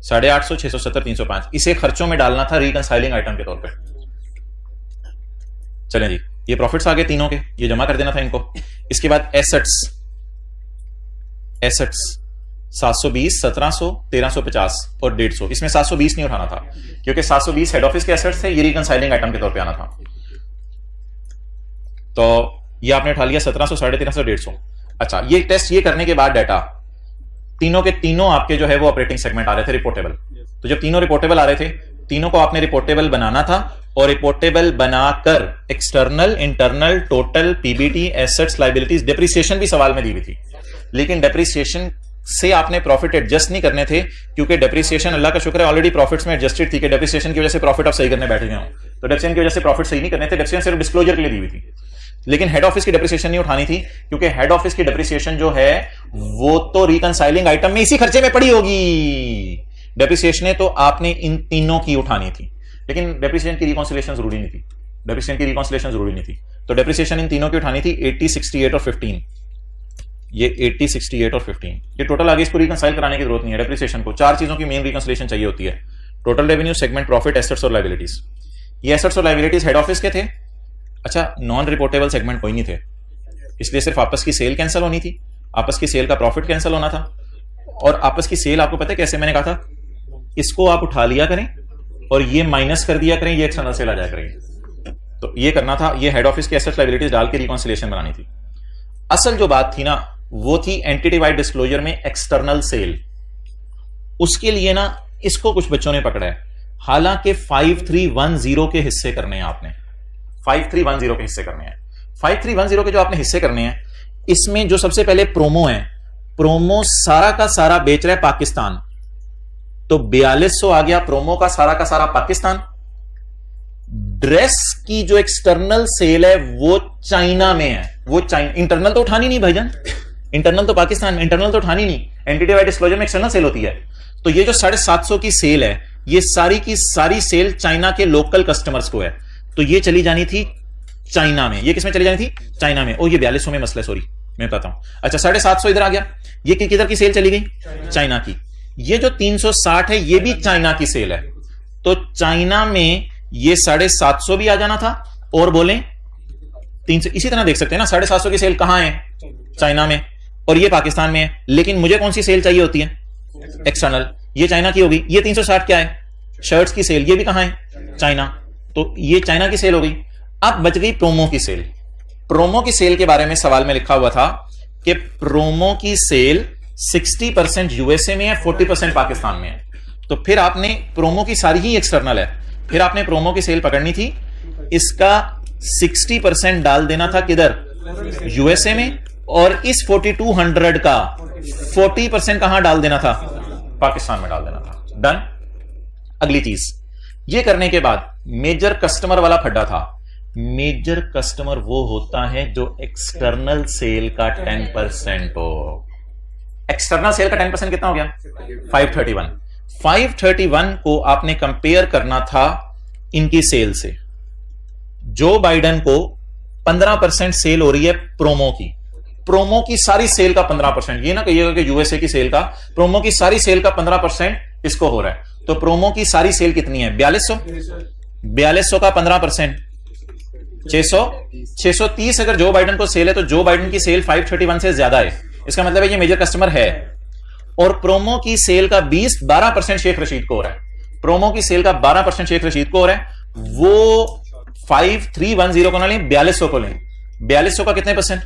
850, 670, 305, इसे खर्चों में डालना था रिकंसाइलिंग आइटम के तौर पे। चलें जी, ये प्रॉफिट्स आ गए तीनों के, ये जमा कर देना था इनको। इसके बाद एसेट्स 720, 1700, 1350 और 150, इसमें 720 नहीं उठाना था क्योंकि 720 हेड ऑफिस के एसेट्स थे, ये रिकंसाइलिंग आइटम के तौर पे आना था, तो ये आपने उठा लिया 1700, 1350, 150। अच्छा, ये टेस्ट ये करने के बाद डाटा तीनों के तीनों आपके जो है वो ऑपरेटिंग सेगमेंट आ रहे थे रिपोर्टेबल। तो जब तीनों रिपोर्टेबल आ रहे थे, तीनों को आपने रिपोर्टेबल बनाना था और रिपोर्टेबल बनाकर external, internal, total, PBT, assets, liabilities, depreciation भी सवाल में दी हुई थी, लेकिन डेप्रिसिएशन से आपने प्रॉफिट एडजस्ट नहीं करने थे क्योंकि डेप्रिसिएशन अल्लाह का शुक्र है ऑलरेडी प्रॉफिट्स में एडजस्टेड थी कि डेप्रिसिएशन की वजह से प्रॉफिट आप सही करने बैठे गए हो, तो डेप्रिसिएशन की वजह से प्रॉफिट सही नहीं करने थे, डेप्रिसिएशन सिर्फ डिस्क्लोजर के लिए दी हुई थी। लेकिन हेड ऑफिस की डेप्रिसिएशन नहीं उठानी थी क्योंकि हेड ऑफिस की डेप्रिसिएशन जो है वो तो रिकंसाइलिंग आइटम में इसी खर्चे में पड़ी होगी, डेप्रिसिएशन है तो आपने इन तीनों की उठानी थी, लेकिन डेप्रिसिएशन की रिकॉन्सिलेशन जरूरी नहीं थी, डेप्रिसिएशन की रिकॉन्सिलेशन जरूरी नहीं थी, तो डेप्रिसिएशन इन तीनों की उठानी थी 80, 68 और 15, ये 80, 68 और 15, ये टोटल आगे इसको रिकंसाइल कराने की जरूरत नहीं है। डेप्रिसिएशन को चार चीजों की मेन रिकंसिलेशन चाहिए होती है, total revenue, segment profit, assets और लायबिलिटीज। ये एसेट्स और लायबिलिटीज हेड ऑफिस के थे। अच्छा, नॉन रिपोर्टेबल सेगमेंट कोई नहीं थे, इसलिए सिर्फ आपस की सेल कैंसिल होनी थी, आपस की सेल का प्रॉफिट कैंसिल होना था, और आपस की सेल आपको पता है कैसे, मैंने कहा था इसको आप उठा लिया करें और ये माइनस कर दिया करें, ये एक्सटर्नल सेल आ जाया करेंगे, तो ये करना था, ये हेड ऑफिस के एसेट्स लायबिलिटीज डाल के रिकॉन्सिलेशन बनानी थी। असल जो बात थी ना वो थी एंटिटी वाइड डिस्क्लोजर में एक्सटर्नल सेल, उसके लिए ना इसको कुछ बच्चों ने पकड़ा है, हालांकि 5310 के हिस्से करने हैं आपने, 5310 के हिस्से करने हैं, 5310 के जो आपने हिस्से करने हैं, इसमें जो सबसे पहले प्रोमो है, प्रोमो सारा का सारा बेच रहा है पाकिस्तान, तो 4200 आ गया प्रोमो का सारा पाकिस्तान। ड्रेस की जो एक्सटर्नल सेल है वो चाइना में है, वो चाइना, इंटरनल तो उठानी नहीं भाईजान, इंटरनल तो पाकिस्तान में, इंटरनल तो उठानी नहीं, एंटिटी वाइड डिस्क्लोजर में एक्सटर्नल सेल होती है, तो ये जो 750 की सेल है ये सारी की सारी सेल चाइना के लोकल कस्टमर्स को है, तो ये चली जानी थी चाइना में, ये किसमें चली जानी थी, चाइना में। ओ ये 4200 में मसला, सॉरी मैं बताता हूं। अच्छा 750 इधर आ गया, ये किधर की सेल चली गई, चाइना की। ये जो 360 है ये भी चाइना की सेल है, तो चाइना में ये 750 भी आ जाना था, और बोले 300, इसी तरह देख सकते हैं ना 750 की सेल कहां है, चाइना में, और ये पाकिस्तान में है, लेकिन मुझे कौन सी सेल चाहिए होती है, एक्सटर्नल, ये चाइना की होगी। ये 360 क्या है, शर्ट्स की सेल, ये भी कहां है, चाइना, तो ये चाइना की सेल हो गई। अब बच गई प्रोमो की सेल। प्रोमो की सेल के बारे में सवाल में लिखा हुआ था कि प्रोमो की सेल 60% यूएसए में है, 40% पाकिस्तान में है, तो फिर आपने प्रोमो की सारी ही एक्सटर्नल है, फिर आपने प्रोमो की सेल पकड़नी थी, इसका 60% डाल देना था किधर, यूएसए में, और इस 4200 का 40% कहां डाल देना था, पाकिस्तान में डाल देना था। डन। अगली चीज ये करने के बाद मेजर कस्टमर वाला फड्डा था। मेजर कस्टमर वो होता है जो एक्सटर्नल सेल का 10% हो। एक्सटर्नल सेल का 10% कितना हो गया, 531। 531 को आपने कंपेयर करना था इनकी सेल से। जो बाइडन को 15% सेल हो रही है प्रोमो की, प्रोमो की सारी सेल का 15%, ये ना कहिएगा कि यूएसए की सेल का, प्रोमो की सारी सेल का 15% इसको हो रहा है, तो प्रोमो की सारी सेल कितनी है, 4200 का 15% 630। अगर जो बाइडन को सेल है तो जो बाइडन की सेल 531 से ज्यादा है, इसका मतलब है ये मेजर कस्टमर है। और प्रोमो की सेल का 12% शेख रशीद को हो रहा है, प्रोमो की सेल का 12% शेख रशीद को हो रहा है, वो 5310 को ना लें, 4200 को लें। 4200 का कितने परसेंट,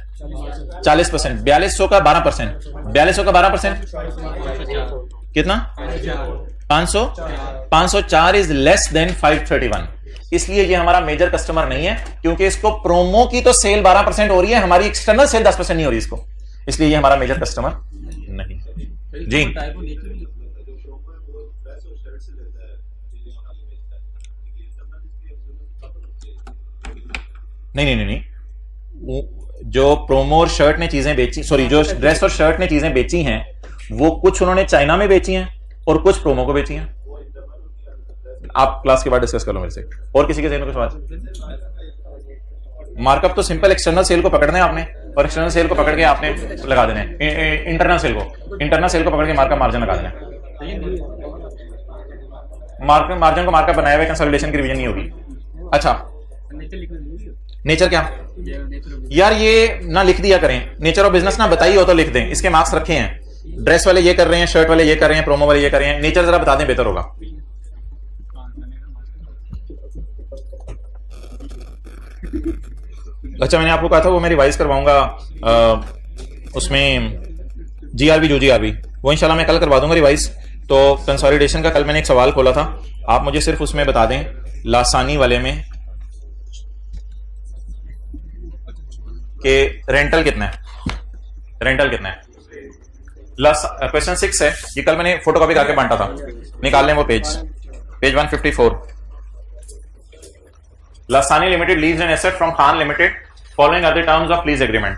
40%, 4200 का 12%, 4200 का 12% कितना, 504 इज लेस देन 531, इसलिए ये हमारा मेजर कस्टमर नहीं है, क्योंकि इसको प्रोमो की तो सेल 12% हो रही है, हमारी एक्सटर्नल सेल 10% नहीं हो रही इसको, इसलिए ये हमारा मेजर कस्टमर नहीं। जी नहीं, जो प्रोमो और शर्ट ने चीजें बेची, सॉरी जो ड्रेस और शर्ट ने चीजें बेची हैं, वो कुछ उन्होंने चाइना में बेची हैं और कुछ प्रोमो को बेची हैं। आप क्लास के बाद डिस्कस कर लो मेरे से। और किसी के जहन में कुछ बात? मार्कअप तो सिंपल, एक्सटर्नल सेल को पकड़ना है आपने और एक्सटर्नल सेल को पकड़ के आपने लगा देना है इंटरनल सेल को पकड़ के मार्कअप मार्जिन लगा देना है। मार्जिन को मार्कअप बनाया हुआ, कंसोलिडेशन की रिवीजन नहीं होगी। अच्छा, नेचर क्या यार, ये ना लिख दिया करें, नेचर ऑफ बिजनेस ना बताइए हो तो लिख दें, इसके मार्क्स रखे हैं। ड्रेस वाले ये कर रहे हैं, शर्ट वाले ये कर रहे हैं, प्रोमो वाले ये कर रहे हैं, नेचर जरा बता दें बेहतर होगा। अच्छा, मैंने आपको कहा था वो मैं रिवाइज करवाऊंगा उसमें जीआरबी जो जीआरबी, वो इंशाल्लाह मैं कल करवा दूंगा रिवाइज। तो कंसोलिडेशन का कल मैंने एक सवाल खोला था, आप मुझे सिर्फ उसमें बता दें लासानी वाले में कि रेंटल कितना है, क्वेश्चन 6 है, ये कल मैंने फोटोकॉपी करके बांटा था, निकाल लें वो page 154। Lasani limited leaves an asset from Khan limited following are the terms of lease agreement.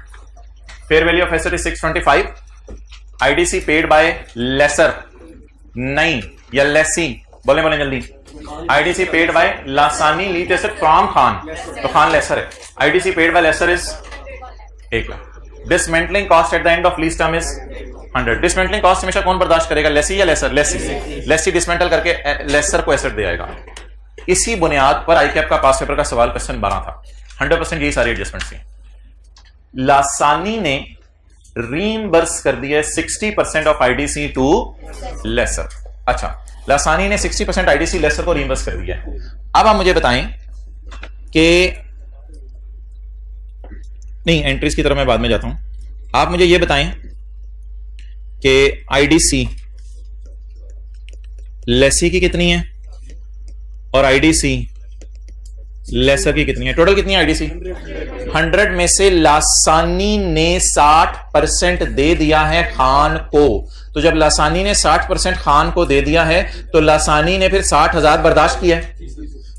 Fair value of asset is 625, IDC paid by lessor, नहीं या लेसी, बोले जल्दी। IDC paid by Lasani lease asset from Khan, तो खान लेसर है, IDC paid by lessor is 1 lakh. Dismantling cost at the end of lease term is 100। Dismantling cost हमेशा कौन बर्दाश्त करेगा, लेसी या लेसर? लेसी डिसमेंटल करके लेसर को एसेट दे आएगा। इसी बुनियाद पर आईकैप का पास पेपर का सवाल क्वेश्चन 12 था, 100% यही सारी एडजस्टमेंट थी। लासानी ने रीइंबर्स कर दिया 60% ऑफ आईडीसी टू लेसर। अच्छा, लासानी ने 60% आईडीसी लेसर को रीइंबर्स कर दिया। अब आप मुझे बताएं कि नहीं, एंट्रीज की तरफ मैं बाद में जाता हूं, आप मुझे यह बताएं कि आईडीसी लेसी की कितनी है और आईडीसी लेसर की कितनी है, टोटल कितनी है आईडीसी? 100 में से लासानी ने 60% दे दिया है खान को, तो जब लासानी ने 60% खान को दे दिया है तो लासानी ने फिर 60,000 बर्दाश्त किया है,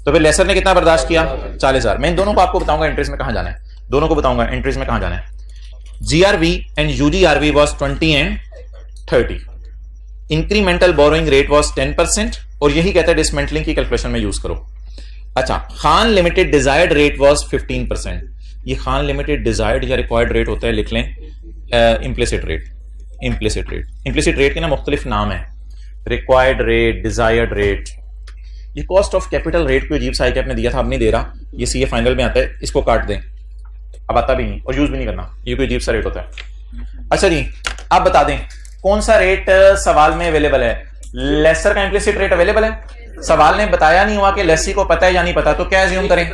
तो फिर लेसर ने कितना बर्दाश्त किया? 40,000। मैं इन दोनों को आपको बताऊंगा एंट्रीज में कहां जाना है, दोनों को बताऊंगा एंट्रीज में कहां जाना है। GRV and UGRV was 20 and 30, incremental borrowing rate was 10%, और यही कहता है डिसमेंटलिंग की कैलकुलेशन में यूज करो। अच्छा, Khan limited desired rate was 15%, ये खान लिमिटेड डिजायर्ड या रिक्वायर्ड रेट होता है, लिख लें इम्प्लिसिट रेट। इम्प्लिसिट रेट के ना मुख्तलिफ नाम है, रिक्वायर्ड रेट, डिजायर्ड रेट। ये कॉस्ट ऑफ कैपिटल रेट को अजीब सा आईकैप ने दिया था, अब नहीं दे रहा, ये सीए फाइनल में आता है, इसको काट दें, अब आता भी नहीं और यूज भी नहीं करना, ये कोई अजीब सा रेट होता है। अच्छा जी, आप बता दें कौन सा रेट सवाल में अवेलेबल है? लेसर का इम्प्लिसिट रेट अवेलेबल है, सवाल ने बताया नहीं हुआ कि लेसी को पता है या नहीं पता, तो क्या एज्यूम करें?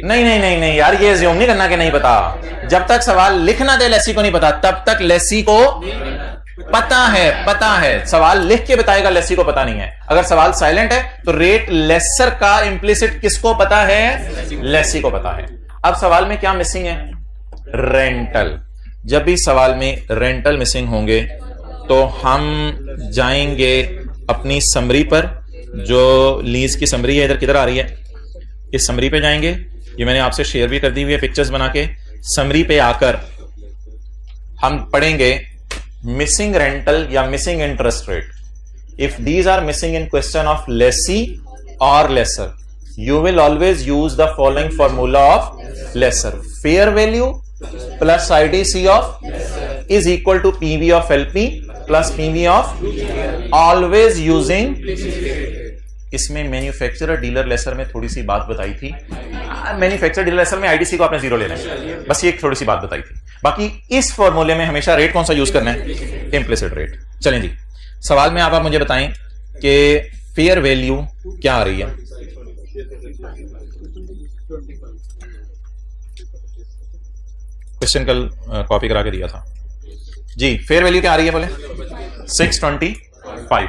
नहीं यार, ये एज्यूम नहीं करना कि नहीं पता। जब तक सवाल लिखना दे लेसी को नहीं पता, तब तक लेसी को पता है। सवाल लिख के बताएगा लेसी को पता नहीं है। अगर सवाल साइलेंट है तो रेट लेसर का इम्प्लिसिट किसको पता है? लेसी को पता है। अब सवाल में क्या मिसिंग है? रेंटल। जब भी सवाल में रेंटल मिसिंग होंगे तो हम जाएंगे अपनी समरी पर, जो लीज की समरी है, इधर किधर आ रही है, इस समरी पे जाएंगे, ये मैंने आपसे शेयर भी कर दी हुई है पिक्चर्स बना के। समरी पे आकर हम पढ़ेंगे मिसिंग रेंटल या missing interest rate. If these are missing in question of lessee और lessor, you will always use the following formula of lesser. Fair value plus IDC of is equal to PV of LP plus PV of, always using। इसमें मैन्युफैक्चरर डीलर लेसर में थोड़ी सी बात बताई थी, मैन्युफैक्चरर डीलर लेसर में आईडीसी को आपने 0 लेना है, बस ये एक थोड़ी सी बात बताई थी। बाकी इस फॉर्मूले में हमेशा रेट कौन सा यूज करना है? Implicit rate. चलें जी, सवाल में आप मुझे बताएं कि फेयर वैल्यू क्या आ रही है। क्वेश्चन कल कॉपी करा के दिया था जी। फेयर वैल्यू क्या आ रही है बोले? 625।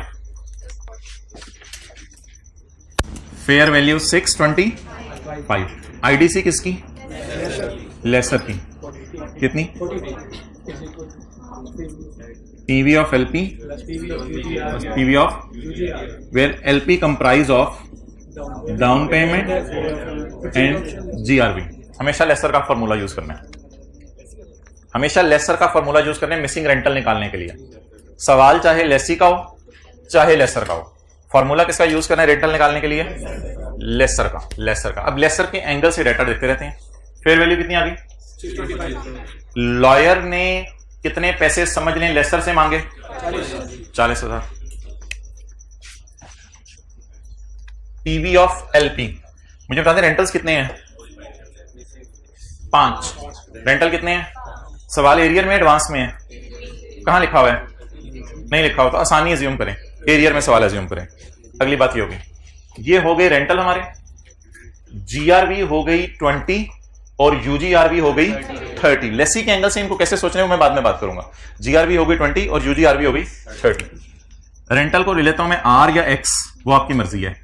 Fair value 625। आईडीसी किसकी? लेसर की। कितनी? PV of LP, PV of, where LP comprise of down payment and GRV. हमेशा लेसर का फॉर्मूला यूज करना है, हमेशा लेसर का फॉर्मूला यूज करना है मिसिंग रेंटल निकालने के लिए। सवाल चाहे लेसी का हो चाहे लेसर का हो, फॉर्मूला किसका यूज करना है रेंटल निकालने के लिए? लेसर का, लेसर का। अब लेसर के एंगल से डेटा देखते रहते हैं। फेयर वैल्यू कितनी आ गई? लॉयर ने कितने पैसे समझ लें लेसर से मांगे? 40,000। पीवी ऑफ एलपी, मुझे बता दें रेंटल्स कितने हैं? 5। रेंटल कितने हैं? सवाल एरियर में एडवांस में है, कहां लिखा हुआ है? नहीं लिखा हुआ तो आसानी एज्यूम करें, एरियर में सवाल एज्यूम करें। अगली बात ये होगी, ये हो गए रेंटल हमारे, जीआरवी हो गई 20 और यूजीआरवी हो गई 30। लेसी के एंगल से इनको कैसे सोचने को मैं बाद में बात करूंगा। जीआरवी हो गई 20 और यूजीआरवी हो गई 30। रेंटल को ले लेता हूं मैं आर या एक्स, वो आपकी मर्जी है।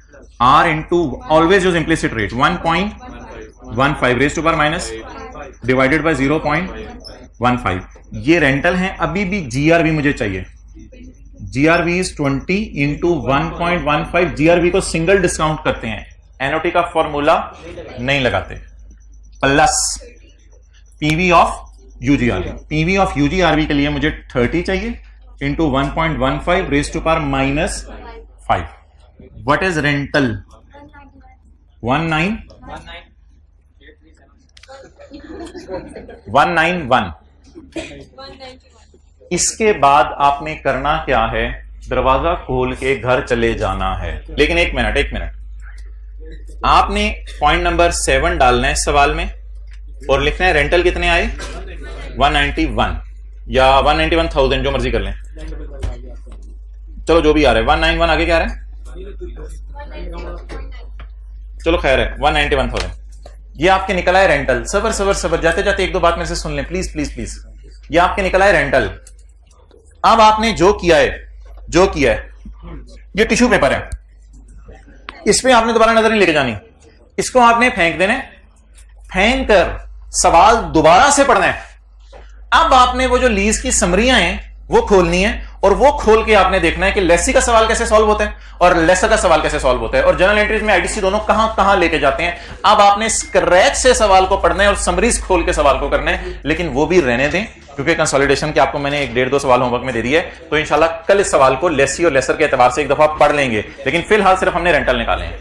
R into always use implicit rate 1.15 raise to power minus divided by 0.15। ये रेंटल है। अभी भी जीआरवी मुझे चाहिए। GRV is 20 into 1.15। जीआरवी को सिंगल डिस्काउंट करते हैं, एनओटी का फॉर्मूला नहीं लगाते, plus PV of UGRV. PV of UGRV के लिए मुझे 30 चाहिए into 1.15 raise to power minus 5। What is rental? 191। इसके बाद आपने करना क्या है? दरवाजा खोल के घर चले जाना है। लेकिन एक मिनट, आपने पॉइंट नंबर 7 डालना है सवाल में और लिखना है रेंटल कितने आए? 191 या 191,000, जो मर्जी कर लें, चलो जो भी आ रहा है। 191 आगे क्या आ रहा है? चलो खैर है, 191,000 ये आपके निकला है रेंटल। सबर जाते जाते एक दो बात मेरे से सुन लें प्लीज प्लीज प्लीज। ये आपके निकला है रेंटल। अब आपने जो किया है ये टिश्यू पेपर है, इस पे आपने दोबारा नजर नहीं लेके जानी, इसको आपने फेंक देना है। फेंक कर सवाल दोबारा से पढ़ना है। अब आपने वो जो लीज की समरियां हैं वो खोलनी है और वो खोल के आपने देखना है कि लेसी का सवाल कैसे सॉल्व होता है और लेसर का सवाल कैसे सॉल्व होता है और जनरल एंट्रीज में आईडीसी दोनों कहां कहां लेके जाते हैं। अब आपने स्क्रैच से सवाल को पढ़ना है और समरीज खोल के सवाल को करना है, लेकिन वो भी रहने दें क्योंकि कंसोलिडेशन के आपको मैंने 1-1.5-2 सवाल होमवर्क में दे दिए, तो इंशाल्लाह कल इस सवाल को लेसी और लेसर के एतबार से एक दफा पढ़ लेंगे, लेकिन फिलहाल सिर्फ हमने रेंटल निकाले हैं।